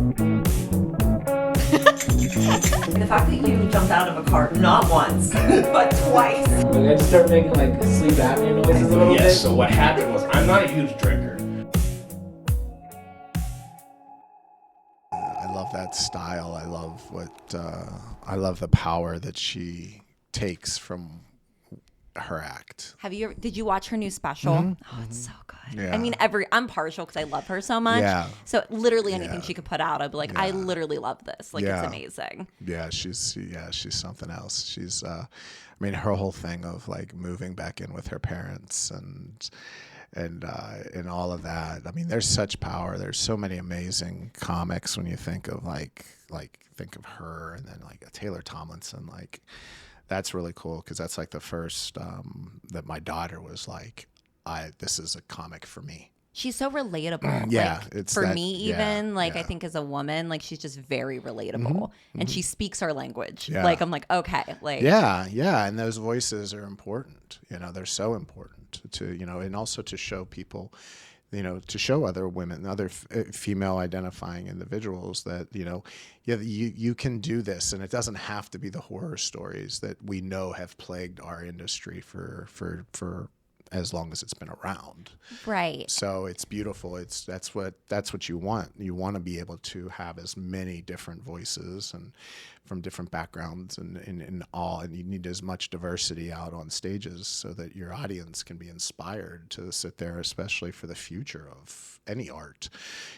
The fact that you jumped out of a car not once, but twice. Like I just started making like sleep apnea noises a little bit. Yes, so what happened was I'm not a huge drinker. I love that style. I love I love the power that she takes from her act. Did you watch her new special? Oh, it's so good. Yeah. I mean, I'm partial because I love her so much. Yeah. So literally anything Yeah. she could put out, I'd be like, I literally love this. Like, Yeah. it's amazing. Yeah, she's something else. She's I mean, her whole thing of like moving back in with her parents and all of that. I mean, there's such power. There's so many amazing comics when you think of think of her, and then like a Taylor Tomlinson. Like, that's really cool because that's like the first that my daughter was like, this is a comic for me. She's so relatable. Yeah, like, it's for that- me yeah, even. Like, yeah. I think as a woman, like she's just very relatable, and she speaks our language. Yeah. Like, I'm like, okay, like, Yeah, and those voices are important. They're so important to and also to show people, to show other women, other female identifying individuals that you can do this, and it doesn't have to be the horror stories that we know have plagued our industry for as long as it's been around. right. So it's beautiful. That's what you want. You want to be able to have as many different voices and from different backgrounds and all, and you need as much diversity out on stages so that your audience can be inspired to sit there, especially for the future of any art.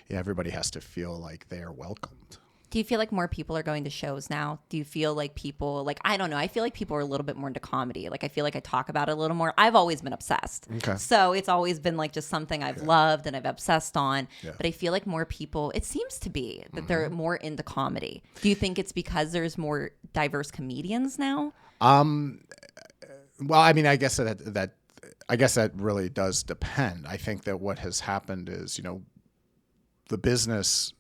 Yeah, everybody has to feel like they are welcomed. Do you feel like more people are going to shows now? Do you feel like people, like, I don't know, I feel like people are a little bit more into comedy. Like, I feel like I talk about it a little more. I've always been obsessed. Okay. So it's always been like just something I've loved and I've obsessed on. Yeah. But I feel like more people, it seems to be that they're more into comedy. Do you think it's because there's more diverse comedians now? Well, I mean, I guess that really does depend. I think that what has happened is, the business,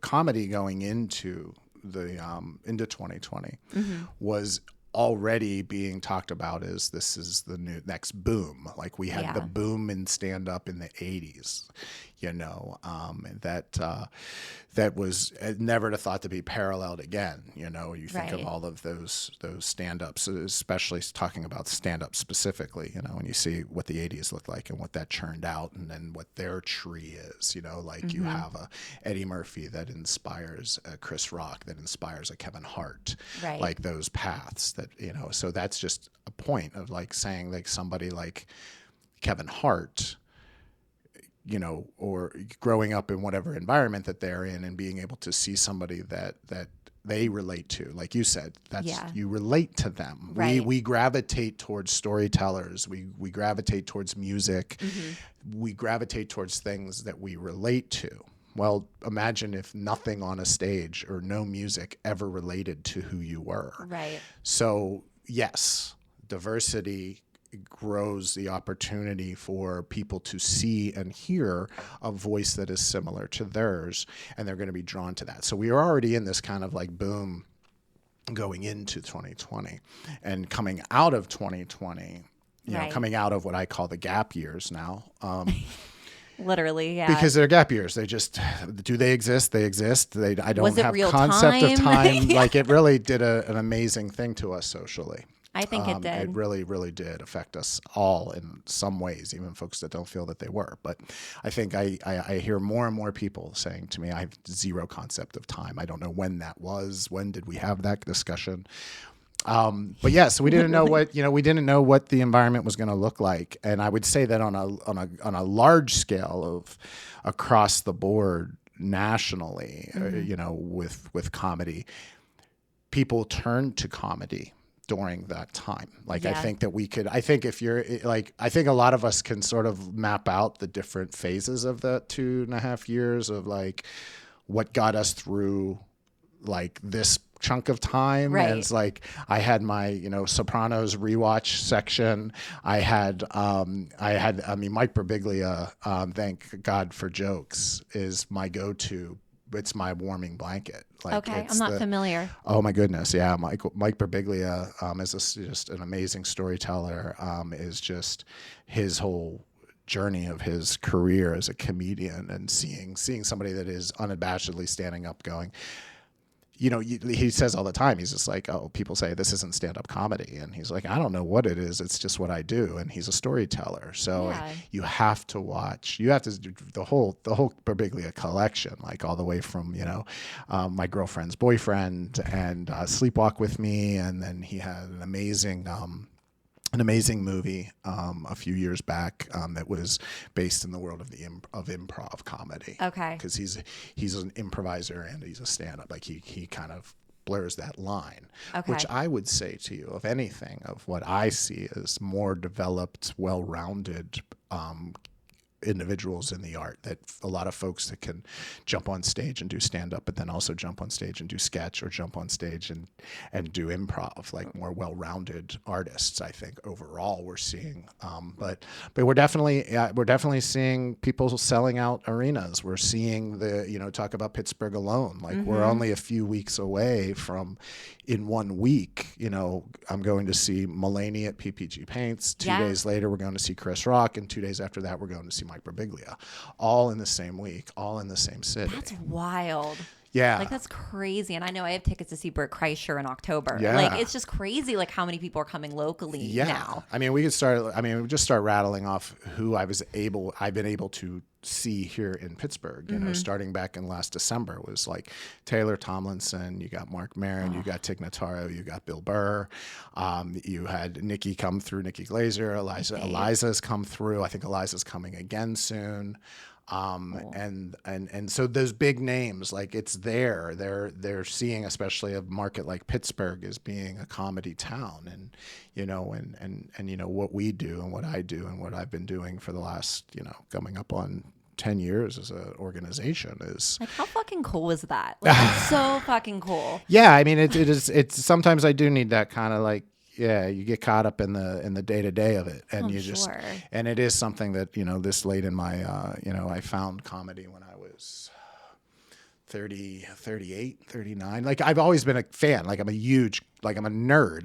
comedy going into into 2020 was already being talked about as this is the next boom. Like we had the boom in stand up in the 80s, that was never thought to be paralleled again. You think of all of those stand-ups, especially talking about stand-up specifically, and you see what the 80s looked like and what that churned out, and then what their tree is, like you have a Eddie Murphy that inspires a Chris Rock, that inspires a Kevin Hart, like those paths that, so that's just a point of like saying like somebody like Kevin Hart, or growing up in whatever environment that they're in and being able to see somebody that they relate to, like you said, you relate to them. Right. We gravitate towards storytellers. We gravitate towards music. We gravitate towards things that we relate to. Well, imagine if nothing on a stage or no music ever related to who you were. Right. So yes, diversity grows the opportunity for people to see and hear a voice that is similar to theirs, and they're going to be drawn to that. So we are already in this kind of like boom going into 2020, and coming out of 2020, coming out of what I call the gap years now. Literally, yeah. Because they're gap years. They just, do they exist? They exist. I don't Was it have real concept of time. Yeah. Like it really did an amazing thing to us socially. I think it did. It really, really did affect us all in some ways, even folks that don't feel that they were. But I think I hear more and more people saying to me, I have zero concept of time. I don't know when that was. When did we have that discussion? But yeah, so we didn't know what the environment was going to look like. And I would say that on a large scale of across the board nationally, with comedy, people turned to comedy during that time. Like, I think that I think a lot of us can sort of map out the different phases of the 2.5 years of like what got us through like this chunk of time. Right. And it's like, I had my, Sopranos rewatch section. I mean, Mike Birbiglia, thank God for jokes, is my go-to. It's my warming blanket. Like, okay, I'm not familiar. Oh my goodness, yeah. Mike Birbiglia is just an amazing storyteller. Is just his whole journey of his career as a comedian, and seeing somebody that is unabashedly standing up going, he says all the time, he's just like, oh, people say this isn't stand-up comedy, and he's like, I don't know what it is, it's just what I do. And he's a storyteller, so you have to watch, you have to do the whole Birbiglia collection, like all the way from My Girlfriend's Boyfriend and Sleepwalk with Me, and then he had an amazing movie a few years back that was based in the world of improv comedy. Okay. Because he's an improviser and he's a stand-up. Like he kind of blurs that line. Okay. Which I would say to you, of anything, of what I see as more developed, well-rounded individuals in the art, that a lot of folks that can jump on stage and do stand-up, but then also jump on stage and do sketch, or jump on stage and do improv, like more well-rounded artists. I think overall we're seeing, but we're definitely seeing people selling out arenas. We're seeing talk about Pittsburgh alone. Like we're only a few weeks away from, in 1 week, I'm going to see Mulaney at PPG Paints. 2 days later, we're going to see Chris Rock, and 2 days after that, we're going to see Mike Birbiglia, all in the same week, all in the same city. That's wild. Yeah. Like, that's crazy. And I know I have tickets to see Bert Kreischer in October. Yeah. Like, it's just crazy, like, how many people are coming locally now. I mean, we just start rattling off who I've been able to see here in Pittsburgh, starting back in last December, was like Taylor Tomlinson, you got Mark Maron, you got Tig Notaro, you got Bill Burr, you had Nikki come through, Nikki Glazer, Eliza's come through. I think Eliza's coming again soon. Cool. And so those big names, like, it's there. They're seeing, especially a market like Pittsburgh as being a comedy town, and what we do and what I do and what I've been doing for the last coming up on 10 years as an organization is like, how fucking cool is that? Like, it's so fucking cool. Yeah, I mean, it's sometimes I do need that kind of, like, yeah, you get caught up in the day-to-day of it, and and it is something that this late in my I found comedy when I was 30, 38, 39. Like, I've always been a fan. Like, I'm a nerd.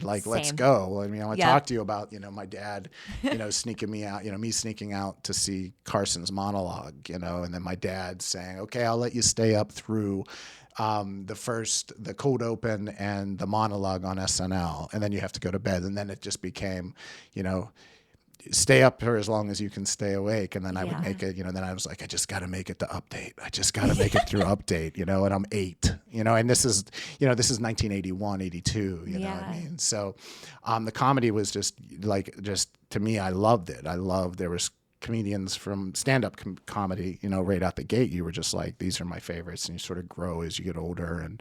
Like, Same. Let's go. I mean, I want to talk to you about, my dad, sneaking me out, me sneaking out to see Carson's monologue, and then my dad saying, okay, I'll let you stay up through the cold open and the monologue on SNL, and then you have to go to bed. And then it just became, stay up for as long as you can stay awake. And then I would make it, then I was like, I just got to make it to update. I just got to make it through update, and I'm 8, and this is 1981, 82, you know what I mean? So, the comedy was just to me, I loved it. There was comedians from stand-up comedy, right out the gate. You were just like, these are my favorites, and you sort of grow as you get older, and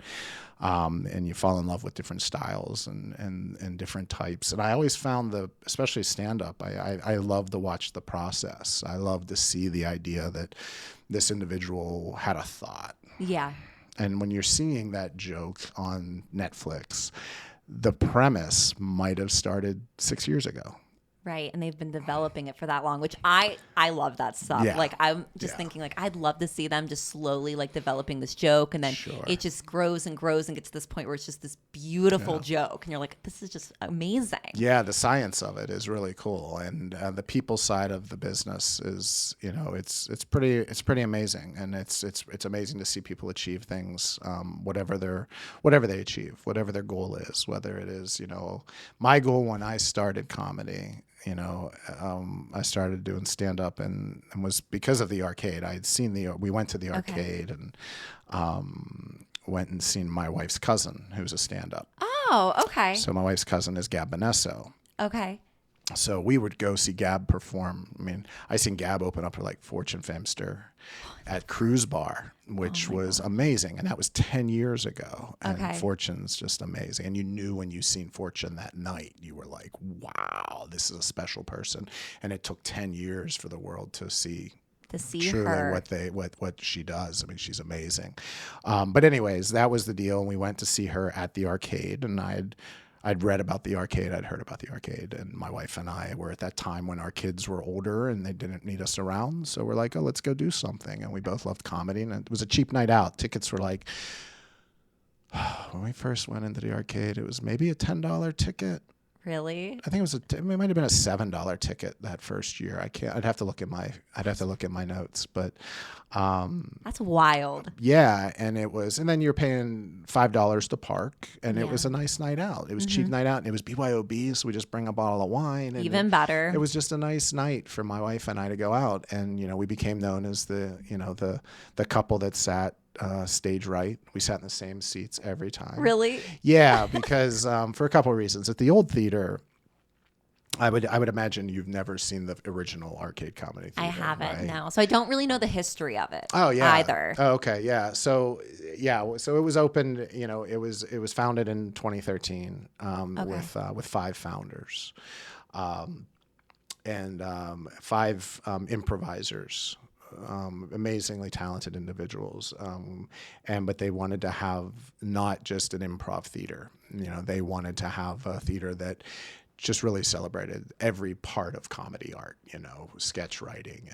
you fall in love with different styles and different types. And I always found especially stand-up, I love to watch the process. I love to see the idea that this individual had a thought. Yeah. And when you're seeing that joke on Netflix, the premise might have started 6 years ago. Right, and they've been developing it for that long, which I love that stuff. Yeah. Like, I'm just thinking, like, I'd love to see them just slowly, like, developing this joke, and then it just grows and grows and gets to this point where it's just this beautiful joke, and you're like, this is just amazing. Yeah, the science of it is really cool, and the people side of the business is, it's pretty amazing, and it's amazing to see people achieve things, whatever they achieve, whatever their goal is, whether it is, my goal when I started comedy. I started doing stand-up and was because of the arcade. I had seen we went to the arcade and went and seen my wife's cousin, who's a stand-up. Oh, okay. So my wife's cousin is Gab Bonesso. Okay. So we would go see Gab perform. I mean, I seen Gab open up for like Fortune Femster at Cruise Bar, which was amazing. And that was 10 years ago. And Fortune's just amazing. And you knew when you seen Fortune that night, you were like, wow, this is a special person. And it took 10 years for the world to see truly her. what she does. I mean, she's amazing. But anyways, that was the deal. And we went to see her at the arcade, and I'd read about the arcade, I'd heard about the arcade, and my wife and I were at that time when our kids were older and they didn't need us around. So we're like, oh, let's go do something. And we both loved comedy, and it was a cheap night out. Tickets were like, when we first went into the arcade, it was maybe a $10 ticket. Really? I think it might have been a $7 ticket that first year. I'd have to look at my notes, but That's wild. yeah, and then you're paying $5 to park, and it was a Yeah. nice night out. It was a cheap night out, and it was BYOB, so we just bring a bottle of wine. And Even better. It was just a nice night for my wife and I to go out, and we became known as the couple that sat stage right. We sat in the same seats every time. Really? Yeah, because for a couple of reasons. At the old theater, I would imagine you've never seen the original arcade comedy theater. I haven't, right? no. So I don't really know the history of it. Oh yeah. Either. Oh, okay. Yeah. So it was opened. It was founded in 2013 with 5 founders, and 5 improvisers. Amazingly talented individuals, but they wanted to have not just an improv theater. They wanted to have a theater that just really celebrated every part of comedy art. Sketch writing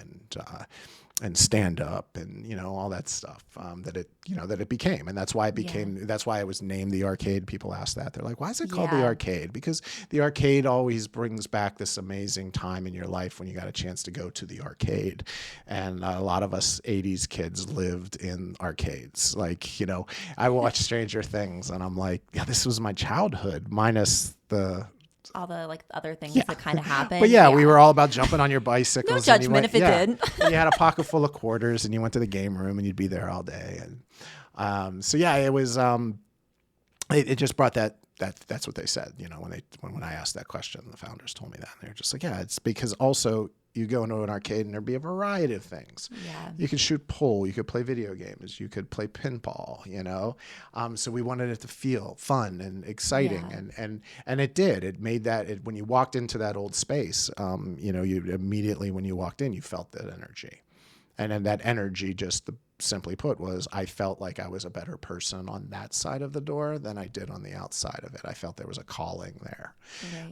and stand up and all that stuff that it became, and that's why it became. Yeah. That's why it was named the Arcade. People ask that, they're like, why is it called the Arcade? Because the arcade always brings back this amazing time in your life when you got a chance to go to the arcade, and a lot of us 80s kids lived in arcades. Like, I watched Stranger Things and I'm like, yeah, this was my childhood minus all the other things that kind of happened. But we were all about jumping on your bicycles. No judgment if it did. And you had a pocket full of quarters and you went to the game room and you'd be there all day. And it was it just brought that's what they said, when I asked that question, the founders told me that. And they were just like, yeah, it's because also you go into an arcade and there'd be a variety of things. Yeah. You could shoot pool, you could play video games, you could play pinball, So we wanted it to feel fun and exciting, and it did. It made that when you walked into that old space, you immediately when you walked in, you felt that energy. And then that energy, just simply put, was I felt like I was a better person on that side of the door than I did on the outside of it. I felt there was a calling there.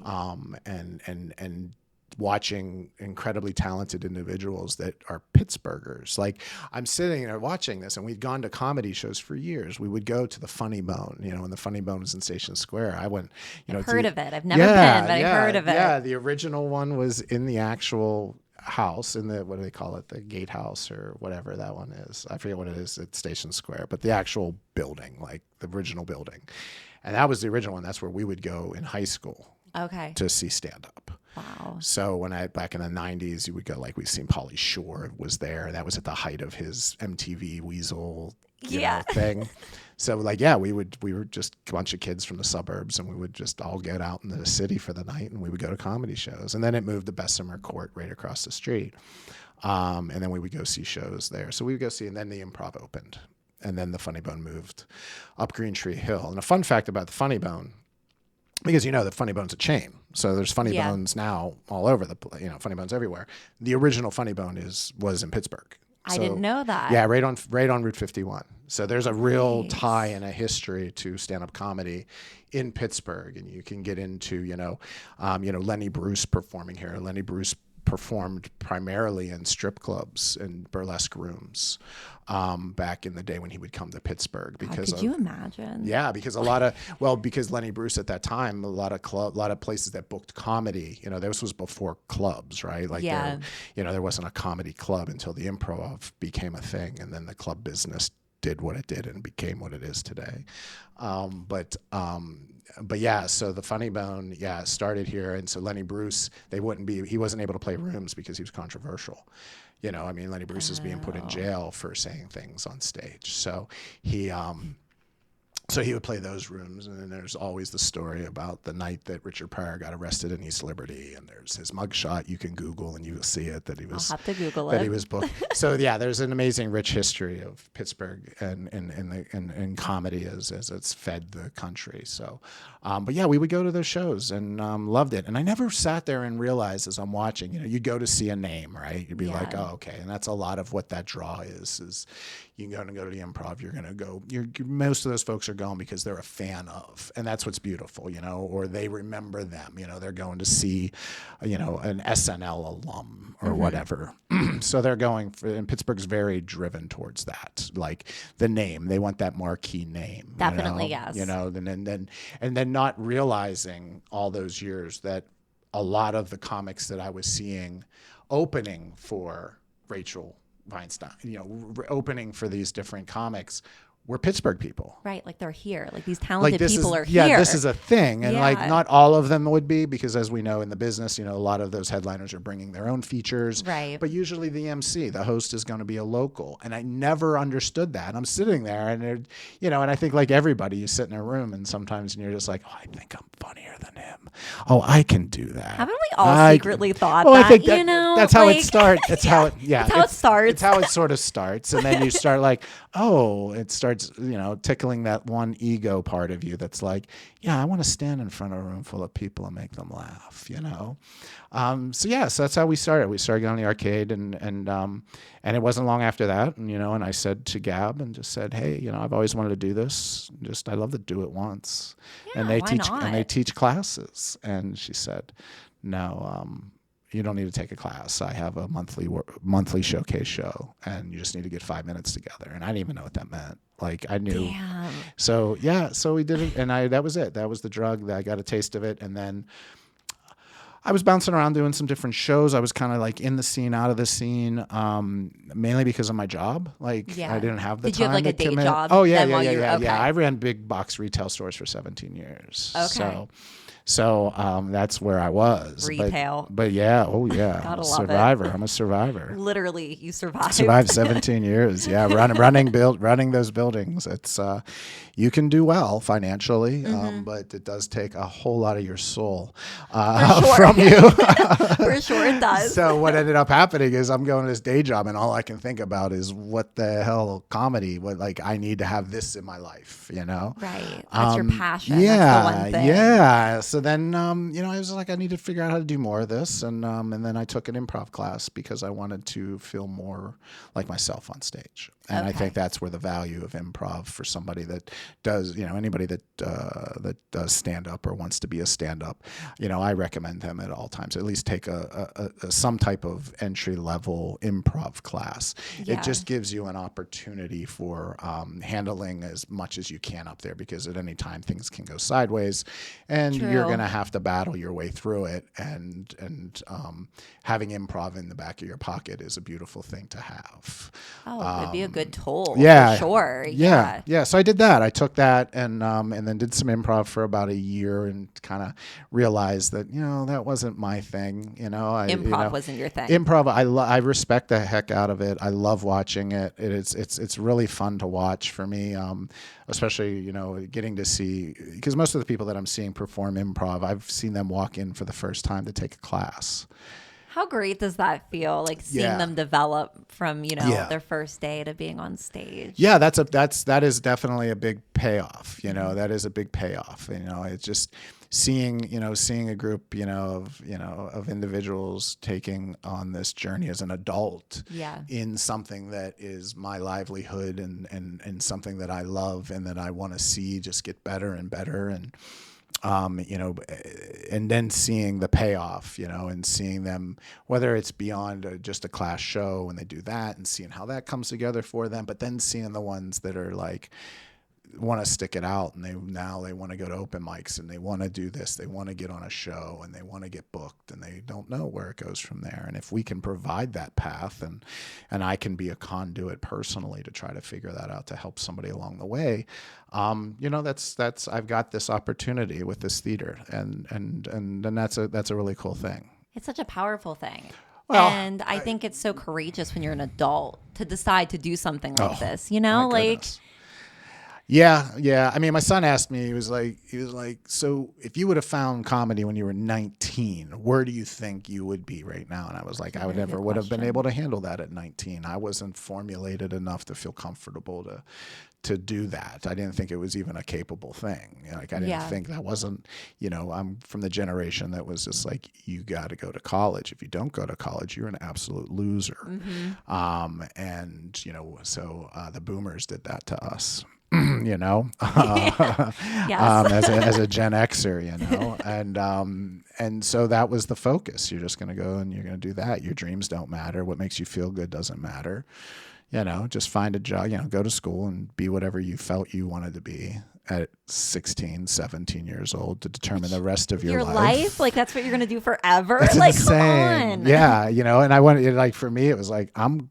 Right. And watching incredibly talented individuals that are Pittsburghers. Like, I'm sitting there watching this, and we'd gone to comedy shows for years. We would go to the Funny Bone, and the Funny Bone was in Station Square. I went, I've heard of it. I've never been, but I've heard of it. Yeah, the original one was in the actual house, in the, what do they call it, the gatehouse or whatever that one is. I forget what it is at Station Square, but the actual building, like the original building. And that was the original one. That's where we would go in high school. Okay. To see stand up. Wow. So back in the 90s, you would go, like, we've seen Pauly Shore was there. That was at the height of his MTV Weasel thing. So we were just a bunch of kids from the suburbs, and we would just all get out into the city for the night, and we would go to comedy shows. And then it moved to Bessemer Court right across the street. And then we would go see shows there. So we would go see, and then the Improv opened. And then the Funny Bone moved up Green Tree Hill. And a fun fact about the Funny Bone, because the Funny Bone's a chain, so there's Funny Bones now all over Funny Bones everywhere. The original Funny Bone was in Pittsburgh. I didn't know that. Yeah, right on Route 51. So there's a real tie and a history to stand-up comedy in Pittsburgh, and you can get into Lenny Bruce performing here. Lenny Bruce performed primarily in strip clubs and burlesque rooms back in the day when he would come to Pittsburgh. Because could you imagine? Yeah, because because Lenny Bruce at that time, a lot of places that booked comedy, this was before clubs, right? Like there wasn't a comedy club until the Improv became a thing, and then the club business did what it did and became what it is today. But yeah, so the Funny Bone, started here. And so Lenny Bruce, he wasn't able to play rooms because he was controversial. Lenny Bruce is being put in jail for saying things on stage. So he would play those rooms, and then there's always the story about the night that Richard Pryor got arrested in East Liberty, and there's his mugshot. You can Google and you will see it, that he was. I'll have to Google it. That he was booked. So there's an amazing, rich history of Pittsburgh and comedy as it's fed the country. So, we would go to those shows and loved it. And I never sat there and realized as I'm watching, you'd go to see a name, right? You'd be like, oh, okay, and that's a lot of what that draw is you're going to go to the Improv. You're going to go. Most of those folks are going because they're a fan of, and that's what's beautiful, or they remember them, they're going to see, an SNL alum or whatever. So they're going for, and Pittsburgh's very driven towards that, like the name. They want that marquee name. Definitely, yes. And then not realizing all those years that a lot of the comics that I was seeing opening for Rachel Weinstein, opening for these different comics were Pittsburgh people. Right, like they're here. Like these talented people are here. here. Yeah, this is a thing. And like not all of them would be, because as we know in the business, a lot of those headliners are bringing their own features. Right. But usually the MC, the host, is going to be a local. And I never understood that. I'm sitting there and, and I think like everybody, you sit in a room and sometimes you're just like, oh, I think I'm funnier than him. Oh, I can do that. Haven't we all secretly thought that? I think that's how it starts. That's how it, That's how it starts. It's how it sort of starts. And then you start like, oh, it starts, tickling that one ego part of you that's like, yeah, I want to stand in front of a room full of people and make them laugh, So that's how we started. We started going to the arcade, and it wasn't long after that, and I said to Gab and just said, hey, I've always wanted to do this. I'd love to do it once. Yeah, and they why teach classes. And she said, no, you don't need to take a class. I have a monthly showcase show, and you just need to get 5 minutes together. And I didn't even know what that meant. Like I knew. Damn. So we did it, and that was it. That was the drug. I got a taste of it, and then I was bouncing around doing some different shows. I was kind of like in the scene, out of the scene, mainly because of my job. Like I didn't have the time. Did you have like a day job? Oh yeah. I ran big box retail stores for 17 years. Okay. So that's where I was. Retail. But yeah, Gotta I'm a love survivor. it. I'm a survivor. Literally, you survived. Survived 17 years. Yeah, running those buildings. It's you can do well financially, but it does take a whole lot of your soul from you. For sure it does. So what ended up happening is I'm going to this day job, and all I can think about is what the hell comedy. I need to have this in my life, Right. That's your passion. Yeah, that's the one thing. yeah. So then, I was like, I need to figure out how to do more of this, and then I took an improv class because I wanted to feel more like myself on stage, and I think that's where the value of improv for somebody that does, anybody that does stand up or wants to be a stand up, I recommend them at all times at least take some type of entry level improv class. Yeah. It just gives you an opportunity for handling as much as you can up there, because at any time things can go sideways, and you're going to have to battle your way through it. And having improv in the back of your pocket is a beautiful thing to have. Oh, it'd be a good tool. Yeah, for sure. Yeah. So I did that. I took that and then did some improv for about a year, and kind of realized that that wasn't my thing. Improv wasn't your thing. Improv, I respect the heck out of it. I love watching it. It's really fun to watch for me, especially getting to see, because most of the people that I'm seeing perform improv, I've seen them walk in for the first time to take a class. How great does that feel? Like seeing them develop from, their first day to being on stage. Yeah, that is definitely a big payoff. That is a big payoff. It's just seeing a group, of individuals taking on this journey as an adult in something that is my livelihood and something that I love and that I want to see just get better and better. And and then seeing the payoff, and seeing them, whether it's beyond just a class show when they do that, and seeing how that comes together for them, but then seeing the ones that are like, want to stick it out, and they want to go to open mics, and they want to do this, they want to get on a show, and they want to get booked, and they don't know where it goes from there. And if we can provide that path, and I can be a conduit personally to try to figure that out to help somebody along the way, that's I've got this opportunity with this theater, and that's a really cool thing. It's such a powerful thing. Well, and I think it's so courageous when you're an adult to decide to do something like this, my goodness. Yeah. I mean, my son asked me, he was like, so if you would have found comedy when you were 19, where do you think you would be right now? And I was like, I would never would have been able to handle that at 19. I wasn't formulated enough to feel comfortable to do that. I didn't think it was even a capable thing. I didn't think that wasn't, I'm from the generation that was just like, you got to go to college. If you don't go to college, you're an absolute loser. Mm-hmm. So the boomers did that to us. you know, Yes. as a Gen Xer, you know, and so that was the focus. You're just going to go and you're going to do that. Your dreams don't matter. What makes you feel good doesn't matter. You know, just find a job, you know, go to school and be whatever you felt you wanted to be at 16, 17 years old to determine the rest of your life. Like that's what you're going to do forever. That's like, insane. come on. Yeah. You know, and I wanted, like, for me, it was like, I'm going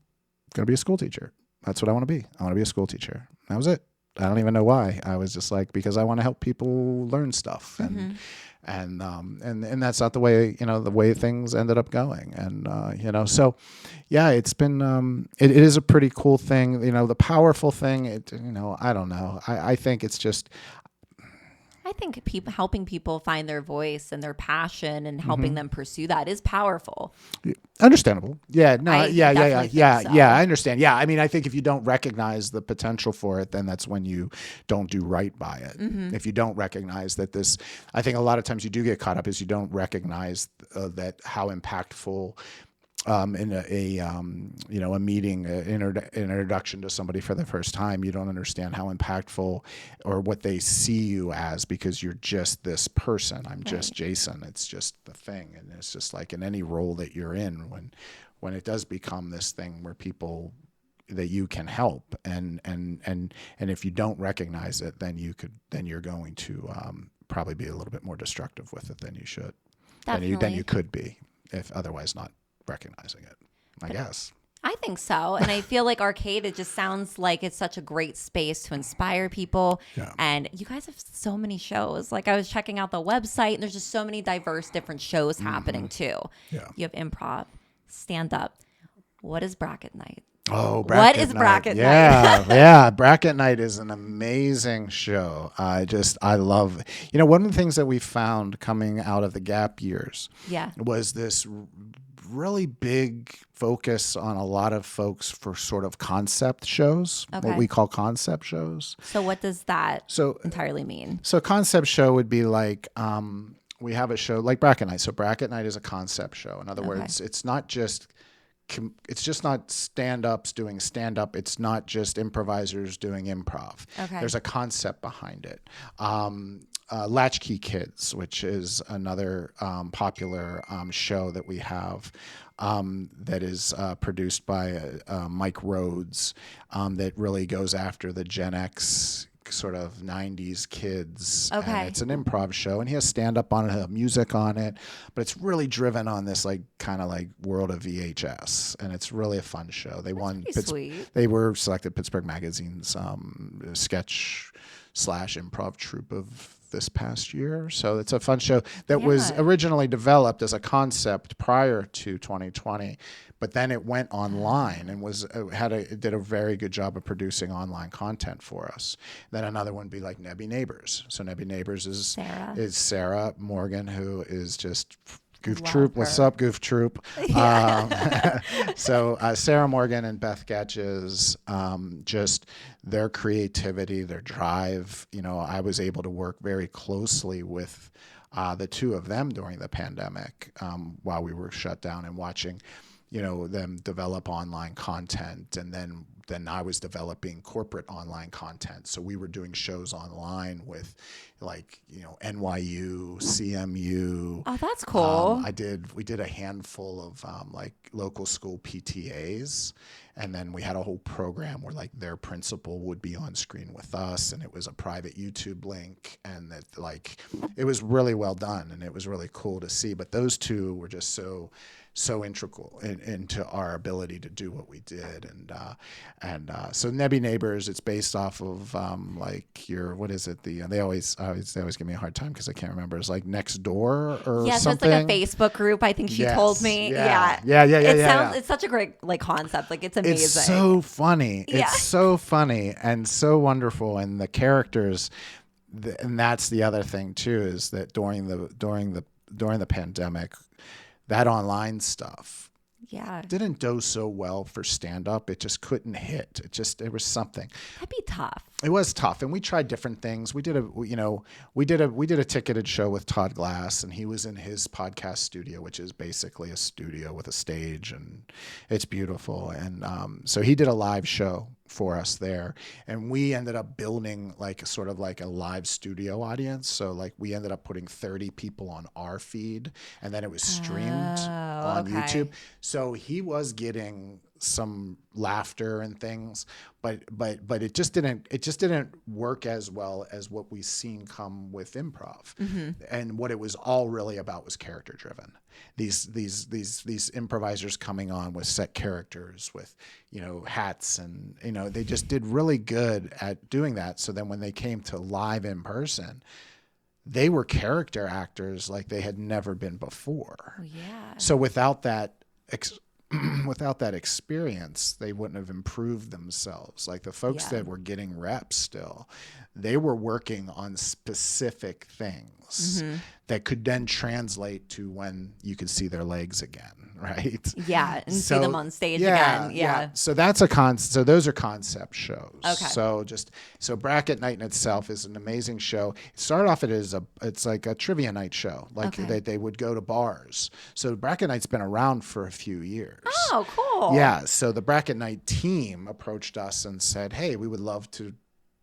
to be a school teacher. That's what I want to be. I want to be a school teacher. That was it. I don't even know why. I was just like, because I want to help people learn stuff. And that's not the way, you know, the way things ended up going. And, you know, so yeah, it's been, it is a pretty cool thing. You know, the powerful thing, you know, I don't know. I think it's just, I think helping people find their voice and their passion and helping them pursue that is powerful. understandable. Yeah. No. I Yeah. definitely think so. Yeah. I understand. Yeah. I mean, I think if you don't recognize the potential for it, then that's when you don't do right by it. If you don't recognize that I think a lot of times you do get caught up is you don't recognize that how impactful in a meeting, introduction to somebody for the first time, you don't understand how impactful or what they see you as, because you're just this person. I'm just Jason. It's just the thing. And it's just like in any role that you're in, when it does become this thing where people that you can help and if you don't recognize it, then you're going to probably be a little bit more destructive with it than you should. Than you could be if otherwise not recognizing it, I guess. I think so. And I feel like Arcade, it just sounds like it's such a great space to inspire people. Yeah. And you guys have so many shows. Like I was checking out the website and there's just so many diverse different shows happening too. Yeah. You have improv, stand up. What is Bracket Night? Oh, What is Bracket Night? Yeah. Bracket Night is an amazing show. I love, you know, one of the things that we found coming out of the gap years was this really big focus on a lot of folks for sort of concept shows, what we call concept shows. So what does that entirely mean? So concept show would be like, we have a show like Bracket Night. So Bracket Night is a concept show. In other words, it's not just not stand-ups doing stand-up. It's not just improvisers doing improv. Okay. There's a concept behind it. Latchkey Kids, which is another popular show that we have that is produced by Mike Rhodes, that really goes after the Gen X sort of 90s kids. Okay. And it's an improv show, and he has stand-up on it, music on it, but it's really driven on this like kind of like world of VHS, and it's really a fun show. They won. They were selected Pittsburgh Magazine's sketch/improv troupe of this past year. So it's a fun show that was originally developed as a concept prior to 2020, but then it went online and did a very good job of producing online content for us. Then another one would be like Nebby Neighbors. So Nebby Neighbors is Sarah Morgan, who is just Goof Troop. What's up, Goof Troop? So Sarah Morgan and Beth Getch's, just their creativity, their drive. You know, I was able to work very closely with the two of them during the pandemic while we were shut down, and watching, you know, them develop online content, and then I was developing corporate online content. So we were doing shows online with, like, you know, NYU, CMU. Oh, that's cool. We did a handful of like local school PTAs, and then we had a whole program where like their principal would be on screen with us, and it was a private YouTube link, and that like it was really well done, and it was really cool to see. But those two were just so integral into our ability to do what we did, and so Nebby Neighbors, it's based off of like what is it? They always give me a hard time because I can't remember. It's like Next Door or something. So it's like a Facebook group. I think she told me. Yeah. It's such a great like concept. Like it's amazing. It's so funny. Yeah. It's so funny and so wonderful, and the characters. And that's the other thing too, is that during the pandemic, that online stuff didn't do so well for stand-up. It just couldn't hit. It was something. That'd be tough. It was tough, and we tried different things. We did a ticketed show with Todd Glass, and he was in his podcast studio, which is basically a studio with a stage, and it's beautiful. And so he did a live show for us there, and we ended up building like sort of like a live studio audience. So like we ended up putting 30 people on our feed, and then it was streamed on YouTube. So he was getting some laughter and things, but it just didn't work as well as what we've seen come with improv. And what it was all really about was character driven. These improvisers coming on with set characters, with hats, and they just did really good at doing that. So then when they came to live in person, they were character actors like they had never been before. Oh, yeah. So without that experience, they wouldn't have improved themselves. Like the folks that were getting reps still, they were working on specific things that could then translate to when you could see their legs again, right? Yeah, and see them on stage again. Yeah. So that's so those are concept shows. Okay. So Bracket Night in itself is an amazing show. It started off it's like a trivia night show. Like they would go to bars. So Bracket Night's been around for a few years. Oh, cool. Yeah. So the Bracket Night team approached us and said, "Hey, we would love to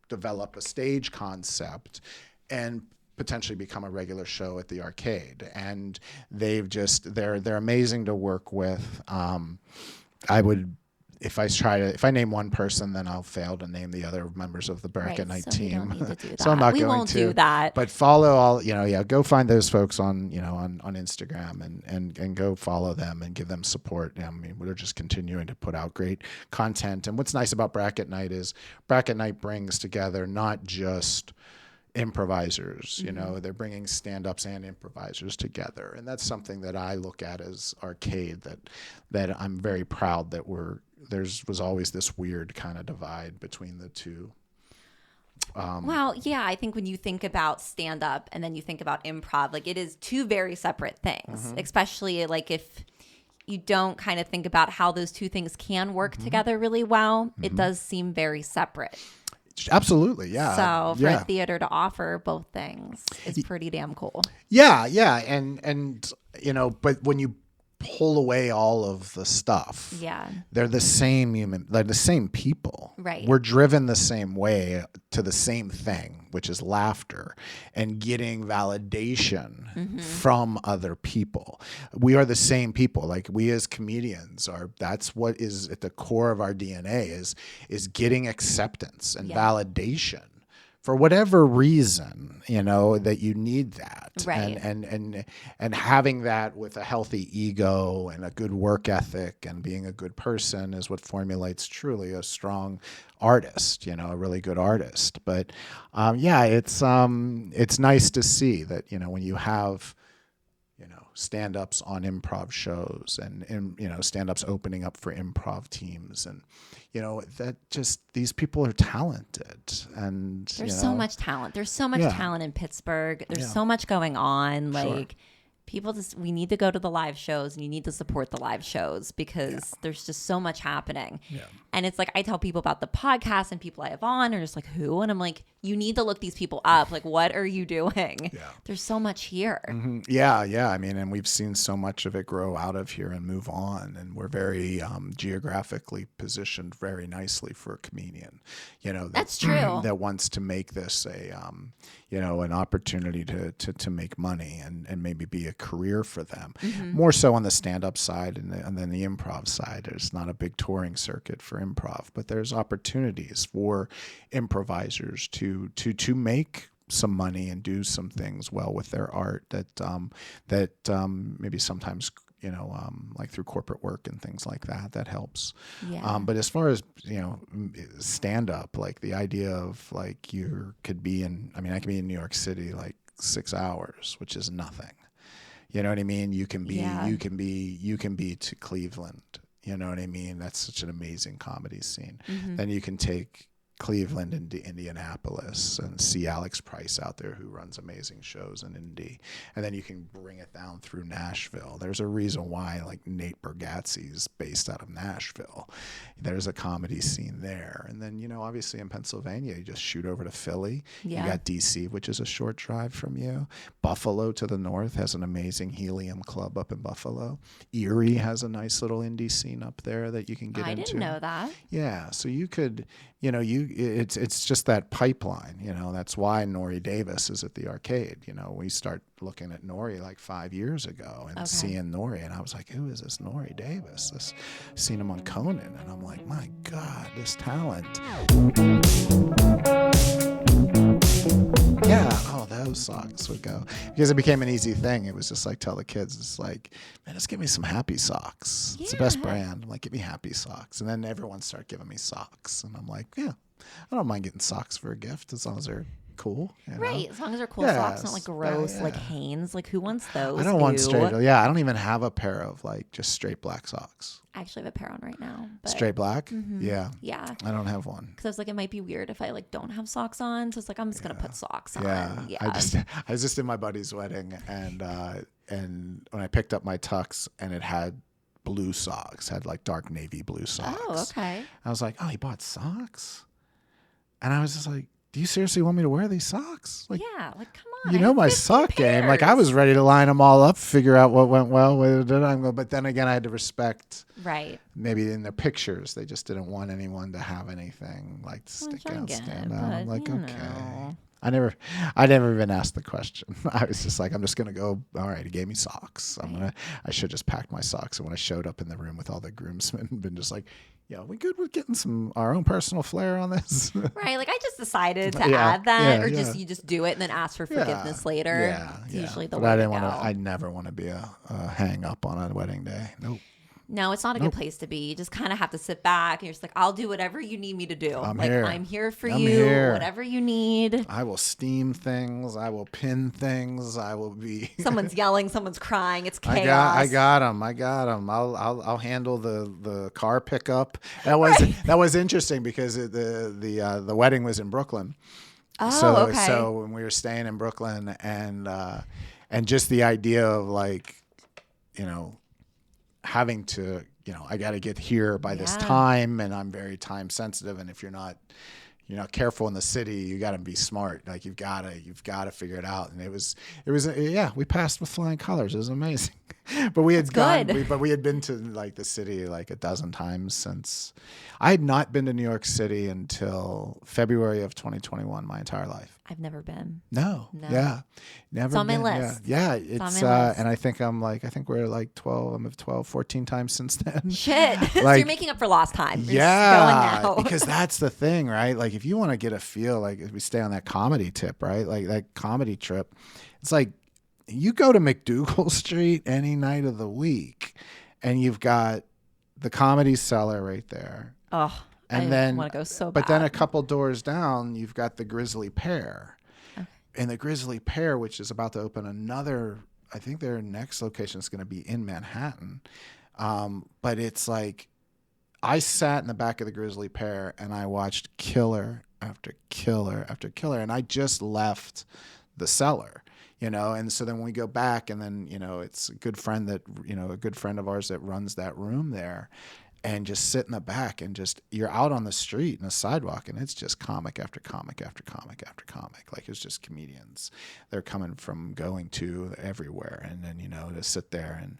develop a stage concept and potentially become a regular show at the arcade." And they're amazing to work with. If I name one person, then I'll fail to name the other members of the Bracket Night team. We don't need to do that. So I'm not we going won't to do that. But follow all, go find those folks on Instagram and go follow them and give them support. I mean, we're just continuing to put out great content. And what's nice about Bracket Night is Bracket Night brings together not just improvisers, they're bringing stand-ups and improvisers together. And that's something that I look at as arcade that I'm very proud that was always this weird kind of divide between the two. Well, yeah, I think when you think about stand-up and then you think about improv, like it is two very separate things, especially like if you don't kind of think about how those two things can work together really well, it does seem very separate. Absolutely, yeah. So for a theater to offer both things is pretty damn cool. Yeah, and but when you pull away all of the stuff, they're the same they're the same people. Right. We're driven the same way to the same thing, which is laughter and getting validation from other people. We are the same people. Like we as comedians that's what is at the core of our DNA is getting acceptance and validation. For whatever reason, that you need that, right. and having that with a healthy ego and a good work ethic and being a good person is what formulates truly a strong artist, a really good artist. But it's nice to see that when you have stand-ups on improv shows and stand-ups opening up for improv teams, and that just these people are talented, and there's so much talent. There's so much talent in Pittsburgh. There's so much going on. Like people we need to go to the live shows, and you need to support the live shows because there's just so much happening. Yeah. And it's like I tell people about the podcast and people I have on are just like, who? And I'm like, you need to look these people up. Like, what are you doing? Yeah. There's so much here. Mm-hmm. Yeah. I mean, and we've seen so much of it grow out of here and move on. And we're very geographically positioned very nicely for a comedian. That's true. That wants to make this an opportunity to make money and maybe be a career for them. More so on the stand-up side and then the improv side. There's not a big touring circuit for improv, but there's opportunities for improvisers to make some money and do some things well with their art that maybe sometimes like through corporate work and things like that helps. Yeah. But as far as stand up, like the idea of like I could be in New York City like 6 hours, which is nothing. You know what I mean? You can be to Cleveland. You know what I mean? That's such an amazing comedy scene. Then you can take Cleveland and Indianapolis, and see Alex Price out there who runs amazing shows in Indy. And then you can bring it down through Nashville. There's a reason why like Nate Bargatze's based out of Nashville. There's a comedy scene there. And then, you know, obviously in Pennsylvania, you just shoot over to Philly. Yeah. You got DC, which is a short drive from you. Buffalo to the north has an amazing Helium Club up in Buffalo. Erie has a nice little indie scene up there that you can get into. I didn't know that. Yeah, so you could, you know, it's just that pipeline, you know. That's why Nori Davis is at the Arcade. You know, we start looking at Nori like 5 years ago and seeing Nori, and I was like, who is this Nori Davis? Seen him on Conan, and I'm like, my God, this talent. Yeah, those socks would go, because it became an easy thing. It was just like, tell the kids, it's like, man, just give me some Happy Socks. It's the best brand. I'm like, give me Happy Socks. And then everyone started giving me socks, and I'm like, yeah, I don't mind getting socks for a gift as long as they're cool. You know? Right, as long as they're cool socks, not like gross, like Hanes. Like, who wants those? I don't want straight. Yeah, I don't even have a pair of like just straight black socks. I actually have a pair on right now. But, straight black? Yeah. Yeah. I don't have one. Because I was like, it might be weird if I like don't have socks on. So it's like, I'm just gonna put socks on. Yeah. I was just in my buddy's wedding, and when I picked up my tux, and it had blue socks, had like dark navy blue socks. Oh, okay. I was like, oh, he bought socks? And I was just like, do you seriously want me to wear these socks? Like, yeah, like come on. You know my sock game. Like, I was ready to line them all up, figure out what went well with it. But then again, I had to respect. Right. Maybe in their pictures, they just didn't want anyone to have anything like to stick out, stand out. I'm like, okay. Know. I never even asked the question. I was just like, I'm just gonna go. All right, he gave me socks. I should just pack my socks. And when I showed up in the room with all the groomsmen, been just like, yeah, we good with getting our own personal flair on this? Right. Like, I just decided to add that, or you just do it and then ask for forgiveness later. Yeah. It's usually the but way I didn't to go. I never want to be a hang up on a wedding day. Nope. No, it's not a good place to be. You just kind of have to sit back and you're just like, I'll do whatever you need me to do. I'm here for I'm you, here. Whatever you need. I will steam things. I will pin things. I will be. Someone's yelling. Some's crying. It's chaos. I got them. I'll handle the car pickup. That was interesting because the wedding was in Brooklyn. Oh, okay. So when we were staying in Brooklyn, and just the idea of like, you know, having to, you know, I got to get here by this time, and I'm very time sensitive. And if you're not careful in the city, you got to be smart. Like you've got to figure it out. And it was we passed with flying colors. It was amazing. But we had been to like the city like a dozen times since. I had not been to New York City until February of 2021, my entire life. I've never been. No. Yeah. Never. It's on my list. Yeah. It's on my list. And I think we're like 14 times since then. Shit. Like, so you're making up for lost time. You're yeah. going now. Because that's the thing, right? Like if you want to get a feel, like if we stay on that comedy tip, right? Like that comedy trip, it's like you go to McDougal Street any night of the week and you've got the Comedy Cellar right there. Oh, and I want to go so bad. But then a couple doors down, you've got the Grizzly Pear. Okay. And the Grizzly Pear, which is about to open another, I think their next location is going to be in Manhattan. But it's like, I sat in the back of the Grizzly Pear and I watched killer after killer after killer. And I just left the Cellar. You know, and so then when we go back, and then, you know, it's a good friend of ours that runs that room there, and just sit in the back and just, you're out on the street and the sidewalk, and it's just comic after comic after comic after comic. Like it's just comedians. They're coming from going to everywhere, and then, you know, to sit there, and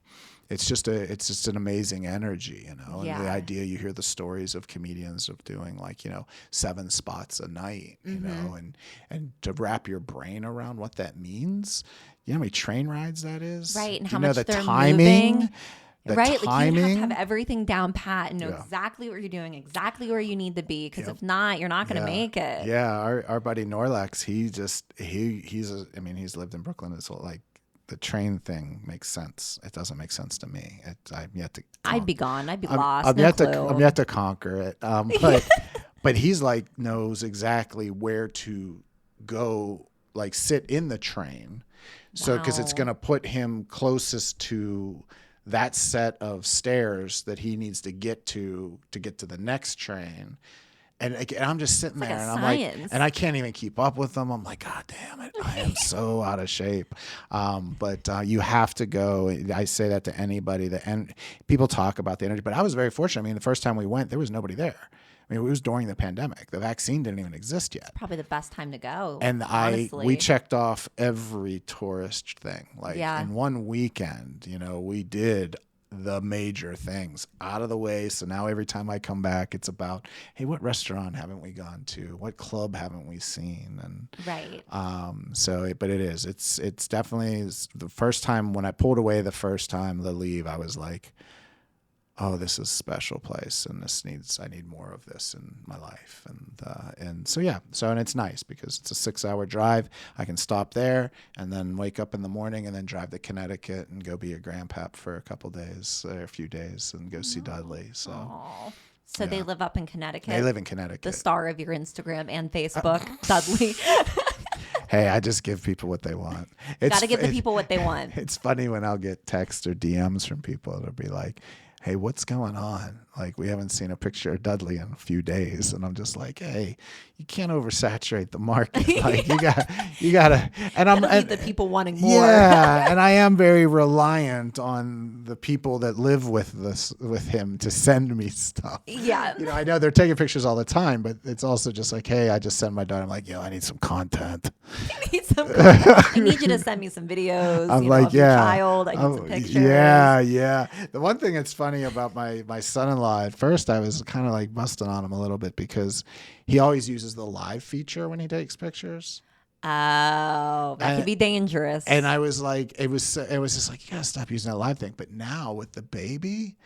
it's just an amazing energy, you know. Yeah. And the idea, you hear the stories of comedians of doing like, you know, 7 spots a night, you know, and to wrap your brain around what that means. You know how many train rides that is? Right. And Do how you know much the they're timing? moving. The right, timing. like you have to have everything down pat and know exactly what you're doing, exactly where you need to be. Because if not, you're not going to make it. Yeah, our buddy Norlax, he's lived in Brooklyn his whole, like, the train thing makes sense. It doesn't make sense to me. I've yet to. I'd be gone. I'd be lost. I'm yet to conquer it. But he's like knows exactly where to go, like sit in the train, so because it's gonna put him closest to that set of stairs that he needs to get to the next train. And I'm just sitting there, and I'm science. like, and I can't even keep up with them. I'm like, God damn it, I am so out of shape. But you have to go. I say that to anybody. And people talk about the energy, but I was very fortunate. I mean, the first time we went, there was nobody there. I mean, it was during the pandemic. The vaccine didn't even exist yet. Probably the best time to go. And honestly. we checked off every tourist thing. Like Yeah. in one weekend, we did the major things out of the way. So now every time I come back, it's about, hey, what restaurant haven't we gone to? What club haven't we seen? And right. But it's definitely the first time when I pulled away the first time to leave, I was like, oh, this is a special place, and I need more of this in my life. And it's nice because it's a 6-hour drive. I can stop there and then wake up in the morning and then drive to Connecticut and go be a grandpap for a couple days, or a few days, and go see Dudley. So. Aww. So they live up in Connecticut. They live in Connecticut. The star of your Instagram and Facebook, Dudley. Hey, I just give people what they want. Got to give the people what they want. It's funny when I'll get texts or DMs from people. It'll be like, hey, what's going on? Like, we haven't seen a picture of Dudley in a few days. And I'm just like, hey, you can't oversaturate the market. Like, you gotta, and I'm and the people wanting more. Yeah. And I am very reliant on the people that live with him to send me stuff. Yeah. I know they're taking pictures all the time, but it's also just like, hey, I just sent my daughter. I'm like, I need some content. I need you to send me some videos. I'm like, of your child. I need some pictures. Yeah. The one thing that's funny about my son-in-law, at first I was kind of like busting on him a little bit because he always uses the live feature when he takes pictures. Oh, that could be dangerous. And I was like, it was just like, you gotta stop using that live thing. But now with the baby,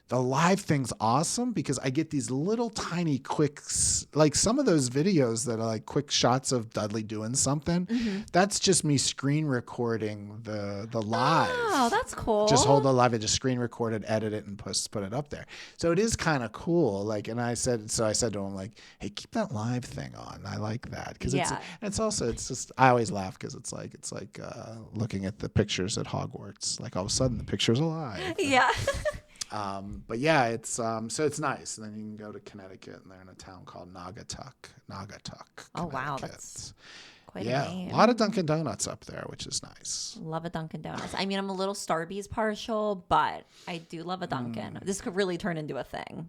the live thing's awesome because I get these little tiny quicks, like some of those videos that are like quick shots of Dudley doing something. Mm-hmm. That's just me screen recording the live. Oh, that's cool. Just hold the live and just screen record it, edit it, and put it up there. So it is kind of cool. Like, and I said to him, like, hey, keep that live thing on. I like that because it's just I always laugh because it's like looking at the pictures at Hogwarts. Like all of a sudden the picture's alive. Yeah. But yeah, it's so it's nice. And then you can go to Connecticut, and they're in a town called Naugatuck. Oh wow, that's quite a name. A lot of Dunkin' Donuts up there, which is nice. Love a Dunkin' Donuts. I mean, I'm a little Starbucks partial, but I do love a Dunkin'. This could really turn into a thing.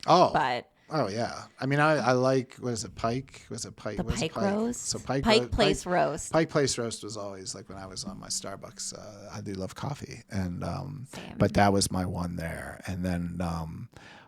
Oh yeah. I mean, I like, what is it, Pike? Was it Pike? The Pike roast. So Pike Place roast. Pike Place roast was always like when I was on my Starbucks. I do love coffee, and but that was my one there. And then,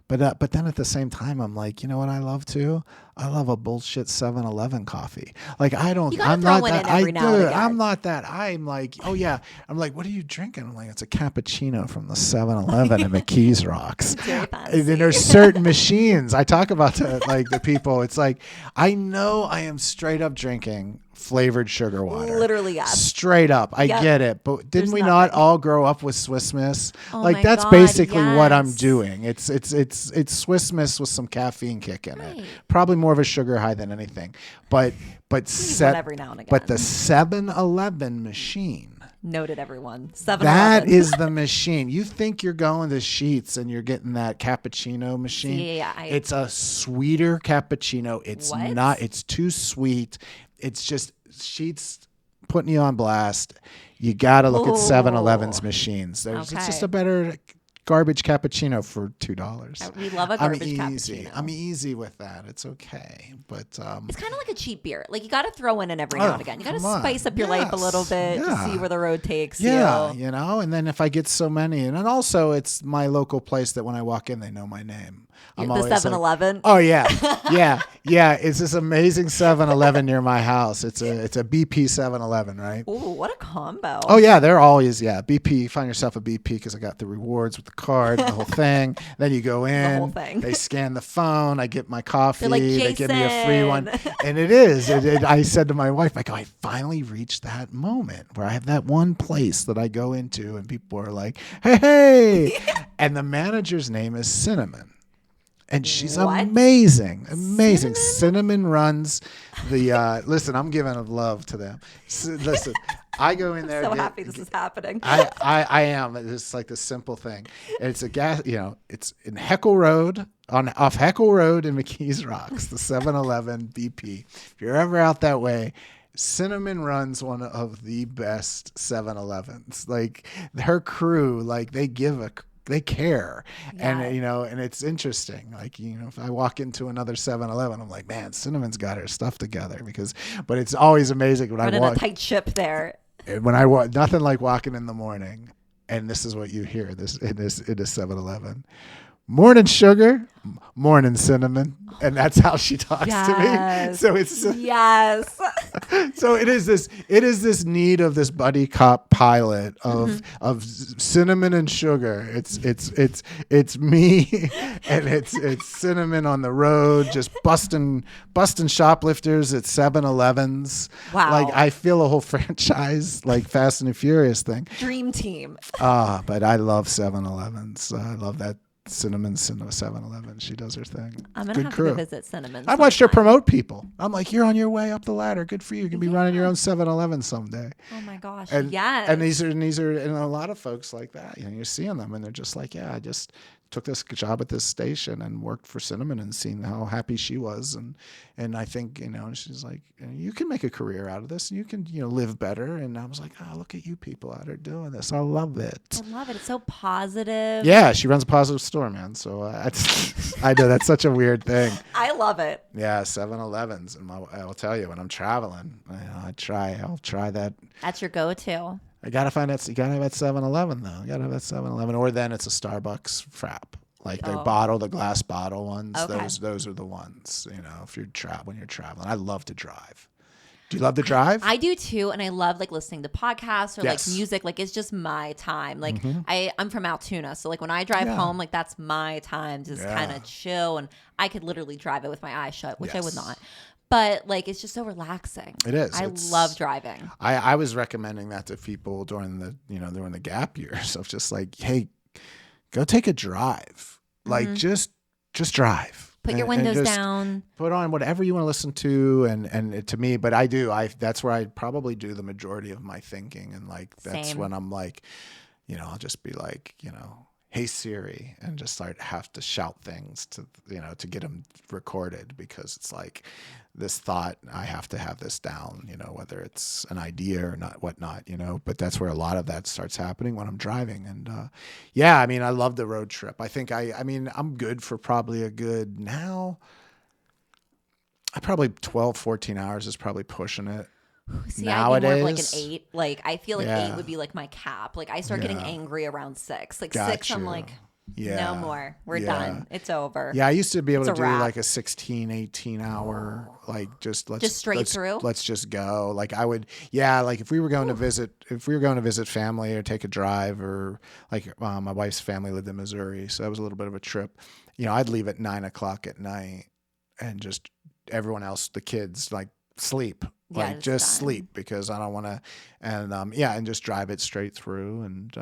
but then at the same time, I'm like, you know what I love too? I love a bullshit 7-Eleven coffee. Like I'm not that. I'm not that. I'm like, oh yeah. I'm like, what are you drinking? I'm like, it's a cappuccino from the 7-Eleven in McKees Rocks. And then there's certain machines. I talk about the people. It's like, I know I am straight up drinking flavored sugar water. Literally, yeah. Straight up. I get it. But didn't we not all grow up with Swiss Miss? Oh like that's basically what I'm doing. It's Swiss Miss with some caffeine kick in it. Probably more of a sugar high than anything. But every now and again. But the 7-Eleven machine. Noted, everyone. 7-Eleven. That is the machine. You think you're going to Sheetz and you're getting that cappuccino machine. It's a sweeter cappuccino. It's not. It's too sweet. It's just Sheetz putting you on blast. You got to look at 7-Eleven's machines. It's just a better garbage cappuccino for $2. We love a garbage cappuccino. I'm easy with that. It's okay, but it's kind of like a cheap beer. Like you got to throw in every now and again. You got to spice up your life a little bit to see where the road takes you. And then if I get so many, and then also it's my local place that when I walk in, they know my name. I'm the always 7-Eleven. Like, oh yeah. It's this amazing 7-Eleven near my house. It's a BP 7-Eleven, right? Ooh, what a combo! Oh yeah, they're always BP. You find yourself a BP because I got the rewards with the card, the whole thing. Then you go in, the whole thing. They scan the phone. I get my coffee. Like, they give me a free one, and it is. I said to my wife, I finally reached that moment where I have that one place that I go into, and people are like, hey, and the manager's name is Cinnamon. And she's amazing. Cinnamon runs the, listen, I'm giving love to them. Listen, I go in there. So happy this is happening. I am. It's like the simple thing. It's a gas. It's in Heckle Road off Heckle Road in McKees Rocks. The 7-Eleven BP. If you're ever out that way. Cinnamon runs one of the best 7-Elevens. Like her crew, like they care. Yeah. And it's interesting. Like, if I walk into another 7-Eleven, I'm like, man, Cinnamon's got her stuff together but it's always amazing when I walk. A tight ship there. When I walk, nothing like walking in the morning. And this is what you hear in this 7-Eleven. Morning sugar, morning cinnamon, and that's how she talks to me. So it's yes. So it is this need of this buddy cop pilot of cinnamon and sugar. It's me, and it's cinnamon on the road, just busting shoplifters at 7-Elevens. Wow. Like I feel a whole franchise like Fast and the Furious thing. Dream team. But I love 7-Elevens. I love that. Cinnamon 7-Eleven. She does her thing. I'm going to have to go visit Cinnamon. I watched her promote people. I'm like, you're on your way up the ladder. Good for you. You can be running your own 7-Eleven someday. Oh my gosh. Yes. And these are and a lot of folks like that. You're seeing them and they're just like, yeah, I just took this job at this station and worked for Cinnamon and seen how happy she was. And I think, she's like, you can make a career out of this and you can, live better. And I was like, oh, look at you people out there doing this. I love it. I love it. It's so positive. Yeah. She runs a positive store, man. So I know that's such a weird thing. I love it. Yeah. 7-Elevens. And I will tell you when I'm traveling, I'll try that. That's your go-to. I gotta find that. You gotta have that 7-Eleven though. You gotta have that 7-Eleven, or then it's a Starbucks frap. Like they bottle the glass bottle ones. Okay. Those are the ones. If you're when you're traveling. I love to drive. Do you love to drive? I do too, and I love like listening to podcasts or like music. Like it's just my time. Like I'm from Altoona, so like when I drive home, like that's my time to just kind of chill. And I could literally drive it with my eyes shut, which I would not. But like it's just so relaxing. It is. I love driving. I was recommending that to people during the gap years of just like, hey, go take a drive. Like just drive. Put your windows down. Put on whatever you want to listen to, and to me, but that's where I probably do the majority of my thinking, and like that's when I'm like, I'll just be like, hey Siri, and just have to shout things to get them recorded, because it's like this thought, I have to have this down, whether it's an idea or not, whatnot, but that's where a lot of that starts happening when I'm driving. And I love the road trip. I think I'm good for probably now. I probably 12, 14 hours is probably pushing it. See, nowadays, I'd be more of like an 8. Like I feel like 8 would be like my cap. Like I start getting angry around 6. Like 6, I'm like, no more. We're done. It's over. Yeah, I used to be able to do like a 16, 18 hour, like just straight through. Let's just go. Like I would, like if we were going to visit family or take a drive, or like my wife's family lived in Missouri, so that was a little bit of a trip. I'd leave at 9:00 at night, and just everyone else, the kids, like sleep. Like just sleep, because I don't want to, and just drive it straight through. And,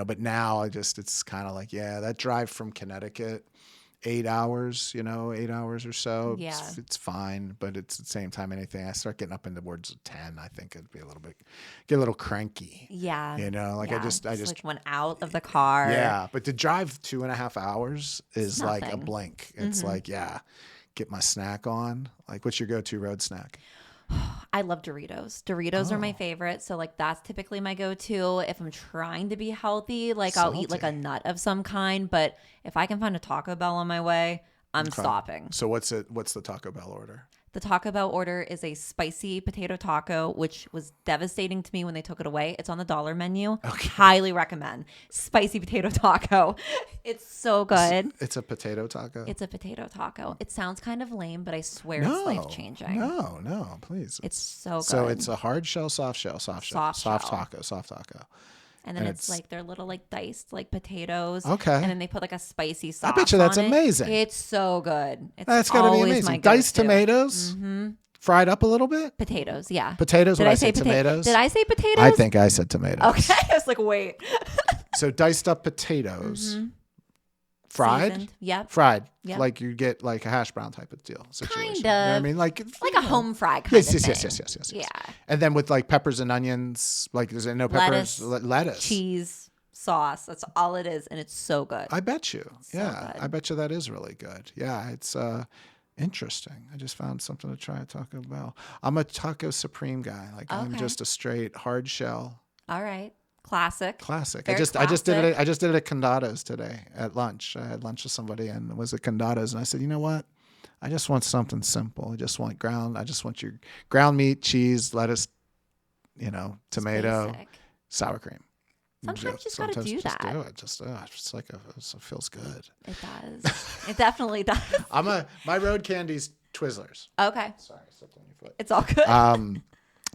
but now it's kind of like, that drive from Connecticut, 8 hours, 8 hours or so. Yeah. It's fine. But it's at the same time, I start getting up in the words of 10, I think it'd be get a little cranky. Yeah. I just like went out of the car. Yeah. But to drive 2.5 hours is like a blink. It's like, get my snack on. Like, what's your go-to road snack? I love Doritos. Doritos are my favorite. So like that's typically my go-to. If I'm trying to be healthy, like I'll eat like a nut of some kind. But if I can find a Taco Bell on my way, I'm stopping. So what's the Taco Bell order? The Taco Bell order is a spicy potato taco, which was devastating to me when they took it away. It's on the $1 menu. Okay. Highly recommend. Spicy potato taco. It's so good. It's a potato taco? It's a potato taco. It sounds kind of lame, but I swear it's life-changing. No, please. It's so good. So it's a hard shell, soft shell, soft taco. And then it's like they're little like diced like potatoes. Okay. And then they put like a spicy sauce. I bet you that's on it. Amazing. It's so good. That's gotta be amazing. Diced tomatoes, fried up a little bit. Potatoes, yeah. Potatoes. Did I say tomatoes? Did I say potatoes? I think I said tomatoes. Okay, I was like, wait. So diced up potatoes, Fried? Seasoned. Yep. Fried. Yep. Like you get like a hash brown type of deal situation. Kind You know what I of. mean? Like a home fry kind yes, of yes, thing. yes. Yeah. And then with like peppers and onions, like there's no peppers, lettuce. Cheese, sauce. That's all it is. And it's so good. I bet you. So Yeah. good. I bet you that is really good. Yeah. It's interesting. I just found something to try at Taco Bell. I'm a Taco Supreme guy. Like I'm just a straight hard shell. All right. Classic. I just did it. classic. I just did it at Condado's today at lunch. I had lunch with somebody and it was at Condado's, and I said, you know what? I just want something simple. I just want your ground meat, cheese, lettuce, tomato, Basic. sour cream. Sometimes you just got to do that. Do it. It feels good. It does. It definitely does. My road candy's Twizzlers. Okay. Sorry, I stepped on your foot. It's all good.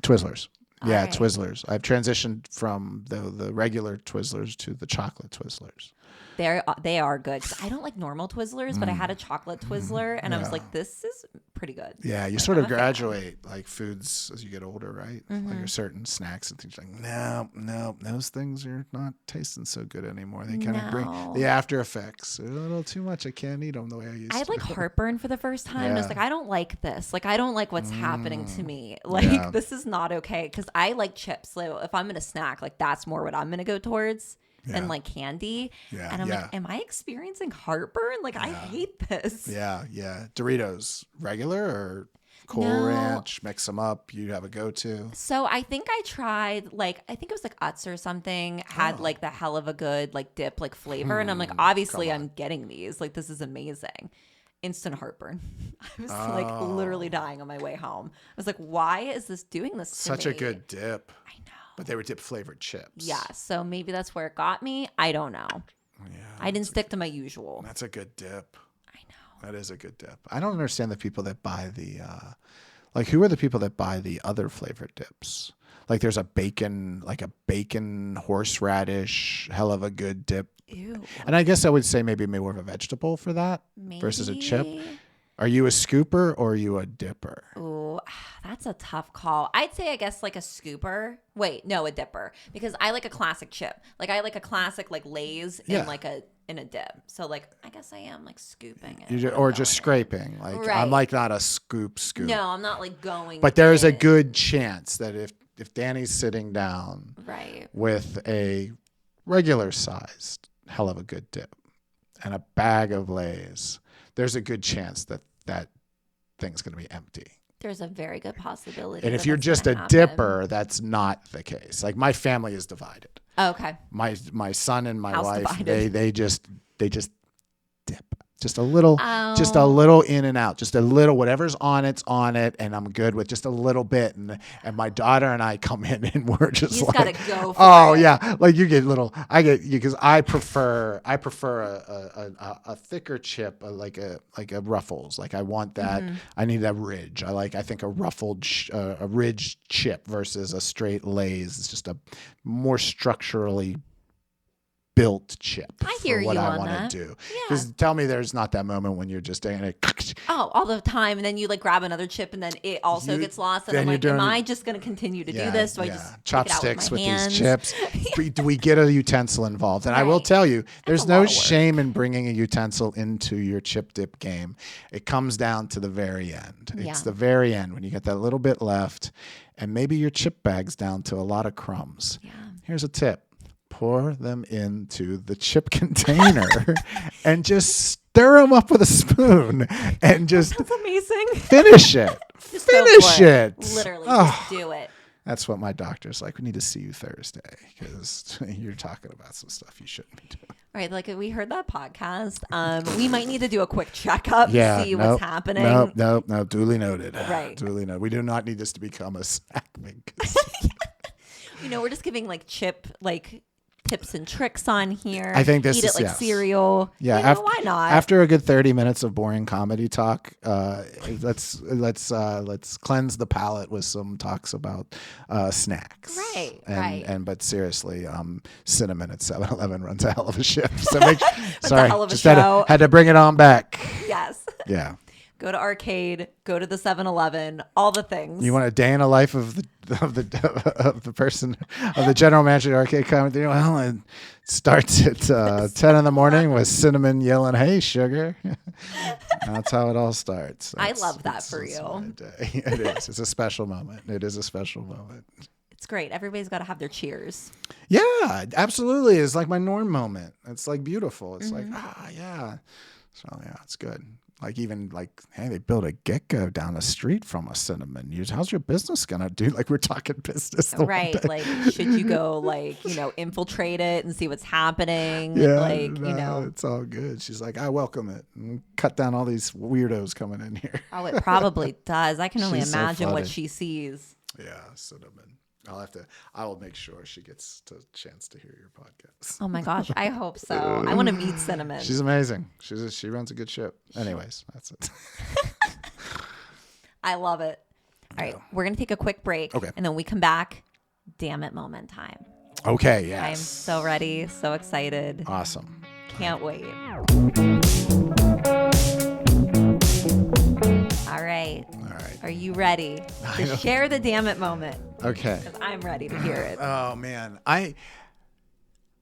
Twizzlers. Yeah, right. Twizzlers. I've transitioned from the regular Twizzlers to the chocolate Twizzlers. They are good. 'Cause I don't like normal Twizzlers, but I had a chocolate Twizzler, and I was like, this is pretty good. Yeah, you sort of graduate like foods as you get older, right? Like there's certain snacks and things like, no, those things are not tasting so good anymore. They kind of bring the after effects. They're a little too much. I can't eat them the way I used to. I had like heartburn for the first time. And I was like, I don't like this. Like, I don't like what's happening to me. Like, this is not okay. Because I like chips. So if I'm going to snack, like that's more what I'm going to go towards. And like candy. Yeah, and I'm like, am I experiencing heartburn? Like, I hate this. Yeah. Doritos, regular or Cool Ranch, mix them up. You have a go-to. So I think I tried, I think it was like Utz or something, had like the hell of a good like dip, like flavor. And I'm like, obviously I'm getting these. Like, this is amazing. Instant heartburn. I was like literally dying on my way home. I was like, why is this doing this to Such me? a good dip. I know. But they were dip flavored chips. Yeah, so maybe that's where it got me. I don't know. Yeah, I didn't stick to my usual. That's a good dip. I know. That is a good dip. I don't understand the people that buy the, who are the people that buy the other flavored dips? Like there's a bacon horseradish, hell of a good dip. Ew. And I guess I would say maybe more of a vegetable for that versus a chip. Are you a scooper or are you a dipper? Ooh, that's a tough call. I'd say, I guess, like a scooper. Wait, no, a dipper. Because I like a classic chip. Like, I like a classic, like, Lay's in a dip. So, like, I guess I am, like, scooping it. Or just scraping. Like, Right. I'm, like, not a scoop. No, I'm not, like, going But there's a in. good chance that if Dani's sitting down Right. with a regular sized hell of a good dip and a bag of Lay's, there's a good chance that thing's going to be empty. There's a very good possibility. And if that you're that's just gonna a happen. dipper, that's not the case. Like my family is divided. Okay. My son and my House wife, divided. they just dip. Just a little in and out, just a little, whatever's on it's on it, and I'm good with just a little bit. And my daughter and I come in and we're just You just like, gotta go for oh it. yeah, like you get little, I get you because I prefer a thicker chip, like a Ruffles. Like I want that, I need that ridge. I think a ruffled, a ridged chip versus a straight Lay's. It's just a more structurally built chip. I hear for what you I on want that. to do. Yeah. Because tell me there's not that moment when you're just doing it. Oh, all the time. And then you like grab another chip and then it also gets lost. And then I'm you're like, doing- am I just going to continue to do this? Do I just take chopsticks it out with with my these hands? chips? Do we get a utensil involved? And I will Right. tell you, there's a no lot of work. shame in bringing a utensil into your chip dip game. It comes down to the very end. Yeah. It's the very end when you get that little bit left and maybe your chip bag's down to a lot of crumbs. Yeah. Here's a tip. Pour them into the chip container and just stir them up with a spoon and just That's amazing. finish it. Just go Finish for it. Literally, Oh. just do it. That's what my doctor's like. We need to see you Thursday because you're talking about some stuff you shouldn't be doing. Right, like we heard that podcast. We might need to do a quick checkup Yeah, to see what's happening. No. Duly noted. Right. Duly noted. We do not need this to become a snack. You know, we're just giving like chip tips and tricks on here. I think this eat is it like yes. cereal. Yeah, You know, why not? After a good 30 minutes of boring comedy talk, let's cleanse the palate with some talks about snacks. Right, and, right. But seriously, cinnamon at 7-Eleven runs a hell of a shift. So a hell of a just show. had to bring it on back. Yes. Yeah. go to arcade, go to the 7-Eleven, all the things. You want a day in the life of the person, of the general manager of Arcade Comedy? Well, it starts at 10 in the morning with Cinnamon yelling, "Hey, sugar!" That's how it all starts. I love that for you. My day. It is. It's a special moment. It is a special moment. It's great. Everybody's got to have their cheers. Yeah, absolutely. It's like my Norm moment. It's like beautiful. It's like, yeah. So yeah, it's good. Like even like, hey, they built a gecko down the street from a Cinnamon. How's your business gonna do? Like we're talking business, right? Like, should you go infiltrate it and see what's happening? Yeah, it's all good. She's like, I welcome it. And cut down all these weirdos coming in here. Oh, it probably does. I can only She's so imagine what funny. she sees. Yeah, Cinnamon. I will make sure she gets a chance to hear your podcast. Oh my gosh, I hope so. I want to meet Cinnamon. She's amazing. She runs a good ship. Anyways, that's it. I love it. All right, we're going to take a quick break. Okay. And then we come back. Dammit moment time. Okay, yes. I'm so ready, so excited. Awesome. Can't wait. All right. Are you ready to share the Dammit moment? Okay. Because I'm ready to hear it. Oh man, I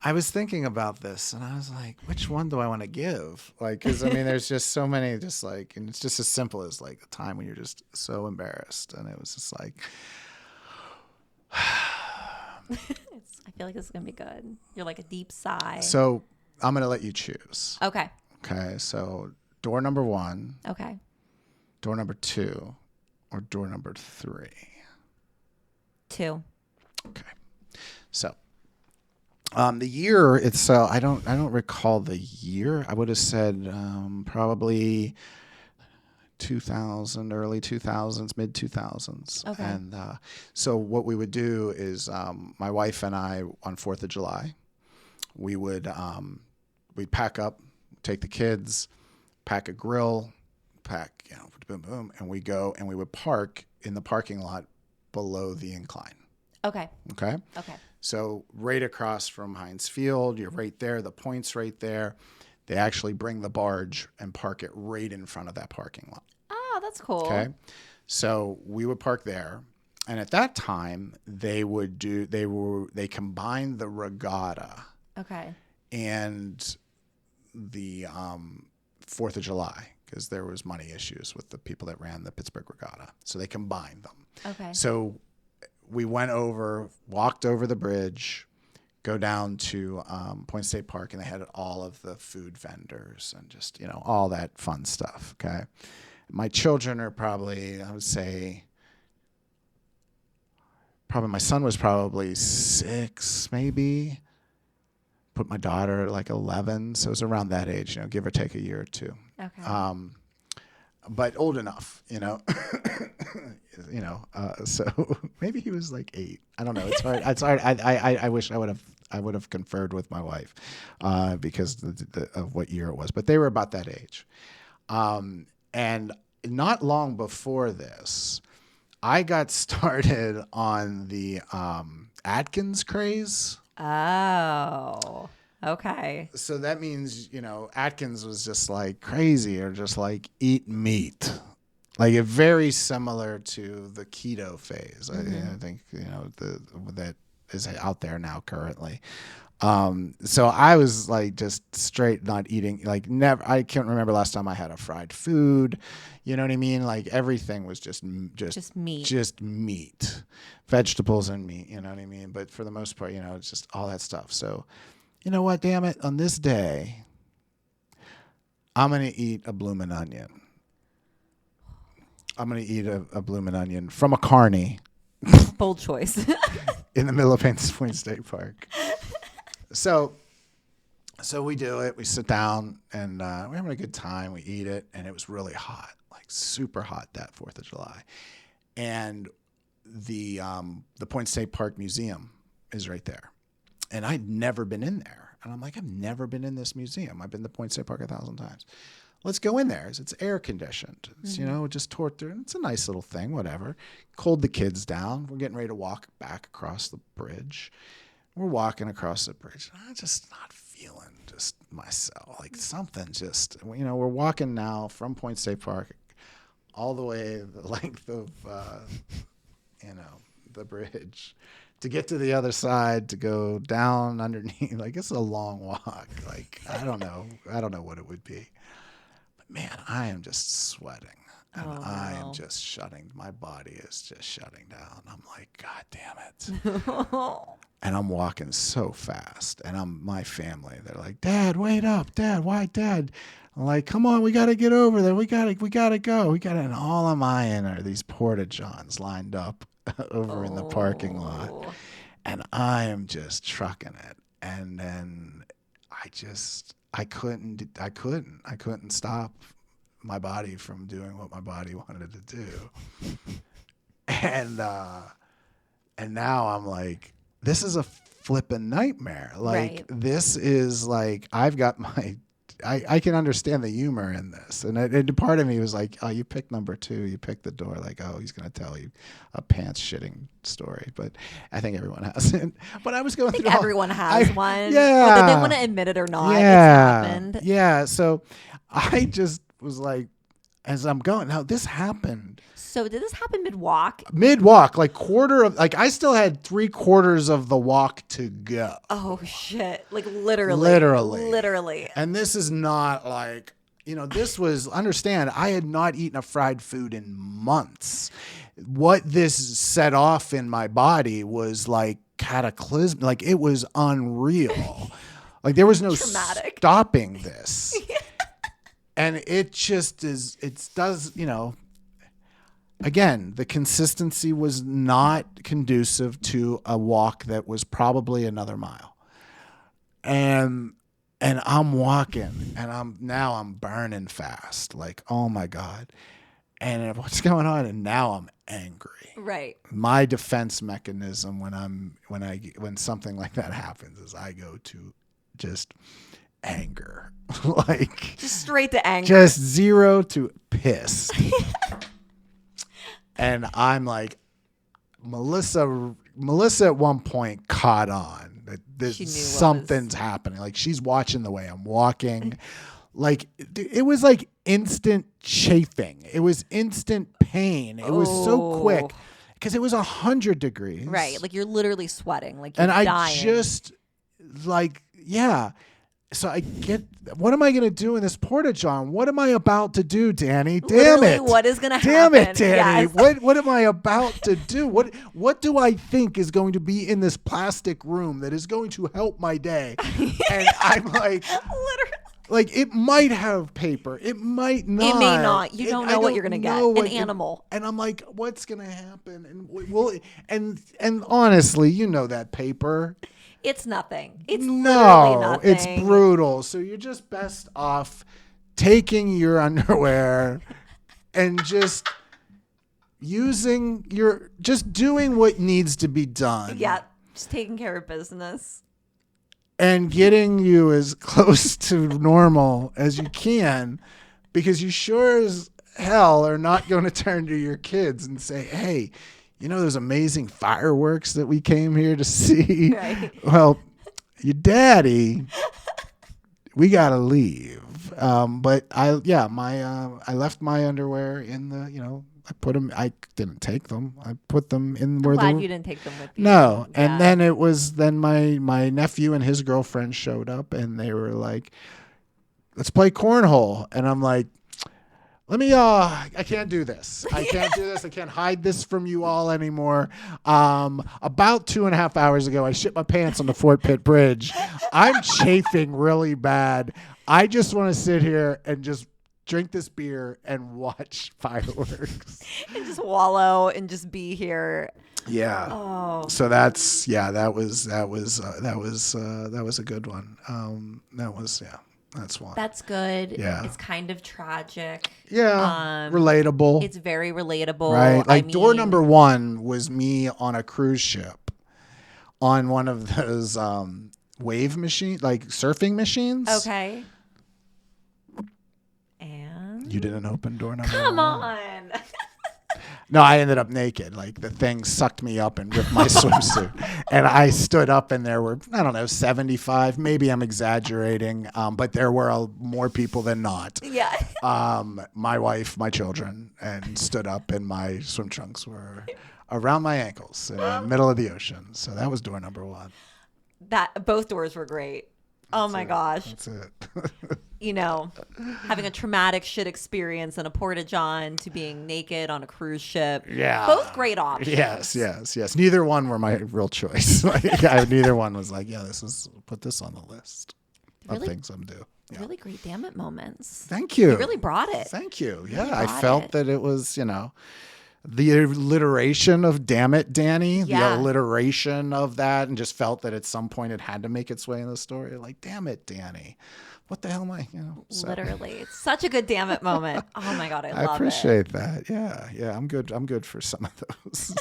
was thinking about this and I was like, which one do I want to give? Like, because I mean, there's just so many, and it's just as simple as like a time when you're just so embarrassed, and it was just like, I feel like this is gonna be good. You're like a deep sigh. So I'm gonna let you choose. Okay. Okay. So door number 1, Okay. door number 2, or door number 3. 2. Okay. So, the year itself, I don't recall the year. I would have said probably 2000, early 2000s, mid 2000s. Okay. And so what we would do is my wife and I on 4th of July, we would we'd pack up, take the kids, pack a grill, boom, boom, and we go and we would park in the parking lot below the incline. Okay. Okay. Okay. So right across from Heinz Field, you're right there. The point's right there. They actually bring the barge and park it right in front of that parking lot. Oh, that's cool. Okay. So we would park there. And at that time, they combined the regatta Okay. and the 4th of July, because there was money issues with the people that ran the Pittsburgh regatta. So they combined them. Okay. So we walked over the bridge, go down to Point State Park, and they had all of the food vendors and just, all that fun stuff. Okay. My children are probably, I would say, my son was probably 6, maybe. Put my daughter at like 11. So it was around that age, give or take a year or two. Okay. But old enough, so maybe he was like 8. I don't know. It's hard. It's hard. I wish I would have conferred with my wife because of what year it was. But they were about that age. And not long before this, I got started on the Atkins craze. Oh, okay. So that means, Atkins was just like crazy, or just like eat meat. Like very similar to the keto phase. I think, that is out there now currently. So I was like just straight not eating, like never, I can't remember last time I had a fried food. You know what I mean? Like everything was just meat, vegetables and meat, you know what I mean? But for the most part, it's just all that stuff. So, you know what, damn it, on this day, I'm going to eat a bloomin' onion. I'm going to eat a bloomin' onion from a carny. Bold choice. In the middle of Point State Park. So we do it. We sit down and we're having a good time. We eat it, and it was really hot, like super hot that 4th of July. And the Point State Park Museum is right there, and I'd never been in there. And I'm like, I've never been in this museum. I've been to Point State Park 1,000 times. Let's go in there. It's air conditioned. It's, just toured through. It's a nice little thing, whatever. Cooled the kids down. We're getting ready to walk back across the bridge. We're walking across the bridge. I'm just not feeling just myself. Like something just, we're walking now from Point State Park all the way the length of, the bridge to get to the other side, to go down underneath. Like, it's a long walk. Like, I don't know what it would be. But man, I am just sweating. And I am just my body is just shutting down. I'm like, God damn it. And I'm walking so fast. And my family, they're like, Dad, wait up. Dad, why, Dad? I'm like, come on, we got to get over there. We got to go. And all I'm eyeing are these porta-johns lined up over in the parking lot. And I am just trucking it. And then I couldn't stop my body from doing what my body wanted to do. And now I'm like, this is a flipping nightmare. Like, this is like, I've got I can understand the humor in this. And part of me was like, oh, you picked number 2. You picked the door. Like, oh, he's going to tell you a pants shitting story. But I think everyone has it. But I was going through everyone has one. Yeah. Whether they want to admit it or not, yeah. it's happened. Yeah. So I just was like, as I'm going, now this happened. So did this happen mid-walk? Mid-walk, like I still had 3/4 of the walk to go. Oh, shit. Like literally. And this is not like, this was, understand, I had not eaten a fried food in months. What this set off in my body was like cataclysmic. Like, it was unreal. Like, there was no stopping this. And it just is, again, the consistency was not conducive to a walk that was probably another mile. And I'm walking, and I'm burning fast. Like, oh my God. And what's going on? And now I'm angry. Right. My defense mechanism when something like that happens is I go to just anger. Like, just straight to anger. Just 0 to pissed. And I'm like, Melissa at one point caught on that something's happening. Like, she's watching the way I'm walking. Like, it was like instant chafing. It was instant pain. It was so quick because it was 100 degrees. Right. Like, you're literally sweating. Like, you're dying. I just like, yeah. So what am I going to do in this porta-john? What am I about to do, Danii? Damn it. What is going to happen? Damn it, Danii. Yes. What am I about to do? What do I think is going to be in this plastic room that is going to help my day? And I'm like, literally. Like, it might have paper. It might not. It may not. You don't know what you're going to get. An animal. And I'm like, what's going to happen? And honestly, that paper. It's nothing. It's literally nothing. It's brutal. So you're just best off taking your underwear and just doing what needs to be done. Yeah, just taking care of business. And getting you as close to normal as you can, because you sure as hell are not going to turn to your kids and say, hey, those amazing fireworks that we came here to see? Right. Well, your daddy, we got to leave. But I left my underwear in the, I put them, I didn't take them. I put them in where I'm glad you didn't take them with you. No. Yeah. And then my nephew and his girlfriend showed up, and they were like, let's play cornhole. And I'm like, I can't do this. I can't do this. I can't hide this from you all anymore. About 2.5 hours ago, I shit my pants on the Fort Pitt Bridge. I'm chafing really bad. I just want to sit here and just drink this beer and watch fireworks. And just wallow and just be here. Yeah. Oh. So that was a good one. That's one. That's good. Yeah. It's kind of tragic. Yeah. Relatable. It's very relatable. Right. Like, door number 1 was me on a cruise ship on one of those wave machines, like surfing machines. Okay. And you didn't open door number 1. Come on. No, I ended up naked. Like the thing sucked me up and ripped my swimsuit. And I stood up and there were, I don't know, 75. Maybe I'm exaggerating, but there were more people than not. Yeah. My wife, my children, and stood up and my swim trunks were around my ankles in the middle of the ocean. So that was door number one. Both doors were great. Oh my gosh. That's it. You know, having a traumatic shit experience in a porta-john to being naked on a cruise ship. Yeah. Both great options. Yes. Neither one were my real choice. Neither one was like, yeah, put this on the list of things I'm due. Yeah. Really great Dammit moments. Thank you. You really brought it. Thank you. Yeah, Really I felt that it was, the alliteration of Dammit, Danii, the alliteration of that, and just felt that at some point it had to make its way in the story. Like, damn it, Danii. What the hell am I? So. Literally. It's such a good Dammit moment. Oh my God, I love it. I appreciate that. Yeah. I'm good for some of those.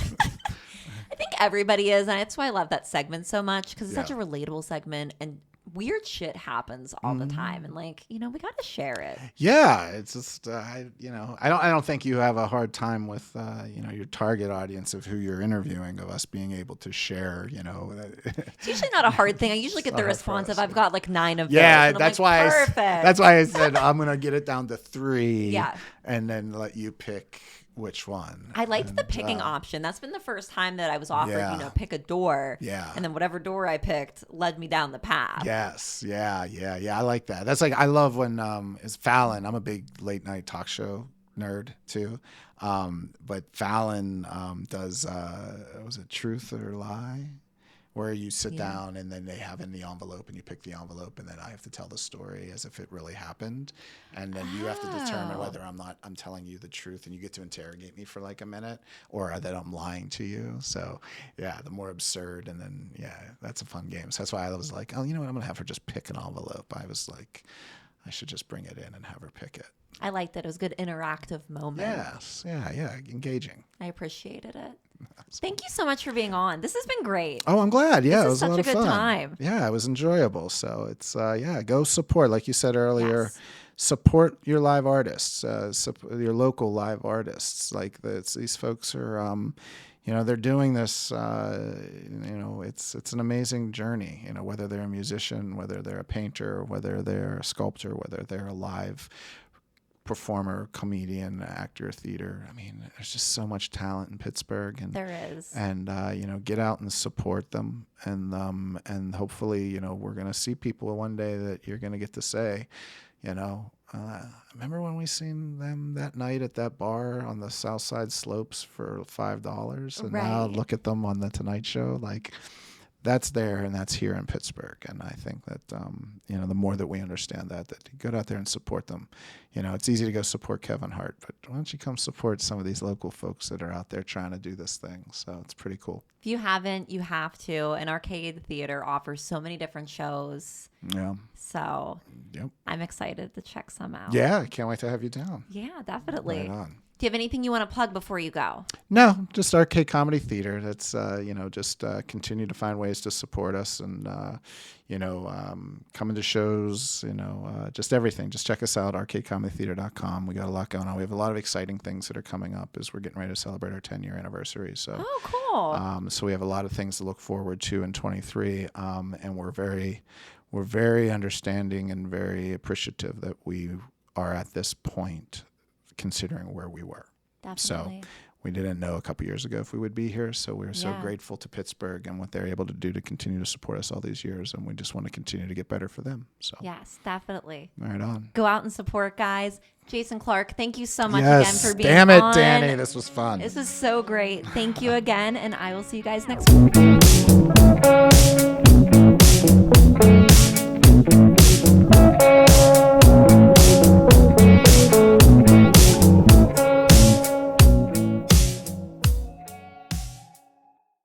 I think everybody is, and that's why I love that segment so much, because it's such a relatable segment, and weird shit happens all the time, and we got to share it. Yeah, it's just I don't think you have a hard time with your target audience of who you're interviewing, of us being able to share. It's usually not a hard thing. I usually get the response of I've got like 9 of those. Yeah, that's why. Perfect. That's why I said I'm gonna get it down to 3. Yeah, and then let you pick which one. I liked the picking option. That's been the first time that I was offered, pick a door. Yeah. And then whatever door I picked led me down the path. Yes. Yeah. I like that. That's like, I love when it's Fallon. I'm a big late night talk show nerd too. But Fallon does, was it Truth or Lie? Where you sit down and then they have in the envelope and you pick the envelope and then I have to tell the story as if it really happened. And then you have to determine whether I'm telling you the truth, and you get to interrogate me for like a minute, or that I'm lying to you. So yeah, the more absurd, and then that's a fun game. So that's why I was like, oh, you know what? I'm going to have her just pick an envelope. I was like, I should just bring it in and have her pick it. I liked it. It was a good interactive moment. Yes. Yeah. Engaging. I appreciated it. Thank you so much for being on. This has been great. Oh, I'm glad. Yeah, it was a lot of fun. Such a good time. Yeah, it was enjoyable. So it's go support, like you said earlier. Yes. Support your live artists, your local live artists. Like these folks are, they're doing this. It's an amazing journey. Whether they're a musician, whether they're a painter, whether they're a sculptor, whether they're a live performer, comedian, actor, theater. I mean, there's just so much talent in Pittsburgh, and there is. And get out and support them, and hopefully, we're gonna see people one day that you're gonna get to say, remember when we seen them that night at that bar on the South Side Slopes for $5, and now look at them on the Tonight Show, like. That's there, and that's here in Pittsburgh. And I think that, the more that we understand that you go out there and support them. It's easy to go support Kevin Hart, but why don't you come support some of these local folks that are out there trying to do this thing? So it's pretty cool. If you haven't, you have to. An Arcade Theater offers so many different shows. Yeah. So I'm excited to check some out. Yeah, I can't wait to have you down. Yeah, definitely. Right on. Do you have anything you want to plug before you go? No, just Arcade Comedy Theater. That's, just continue to find ways to support us and, coming to shows, just everything. Just check us out, arcadecomedytheater.com. We got a lot going on. We have a lot of exciting things that are coming up as we're getting ready to celebrate our 10-year anniversary. So, cool. So we have a lot of things to look forward to in 23, and we're very understanding and very appreciative that we are at this point, considering where we were. Definitely. So we didn't know a couple years ago if we would be here. So we're so grateful to Pittsburgh and what they're able to do to continue to support us all these years. And we just want to continue to get better for them. So yes, definitely. Right on. Go out and support, guys. Jason Clark, thank you so much again for being on. Damn it, on. Danii. This was fun. This was so great. Thank you again. And I will see you guys next week.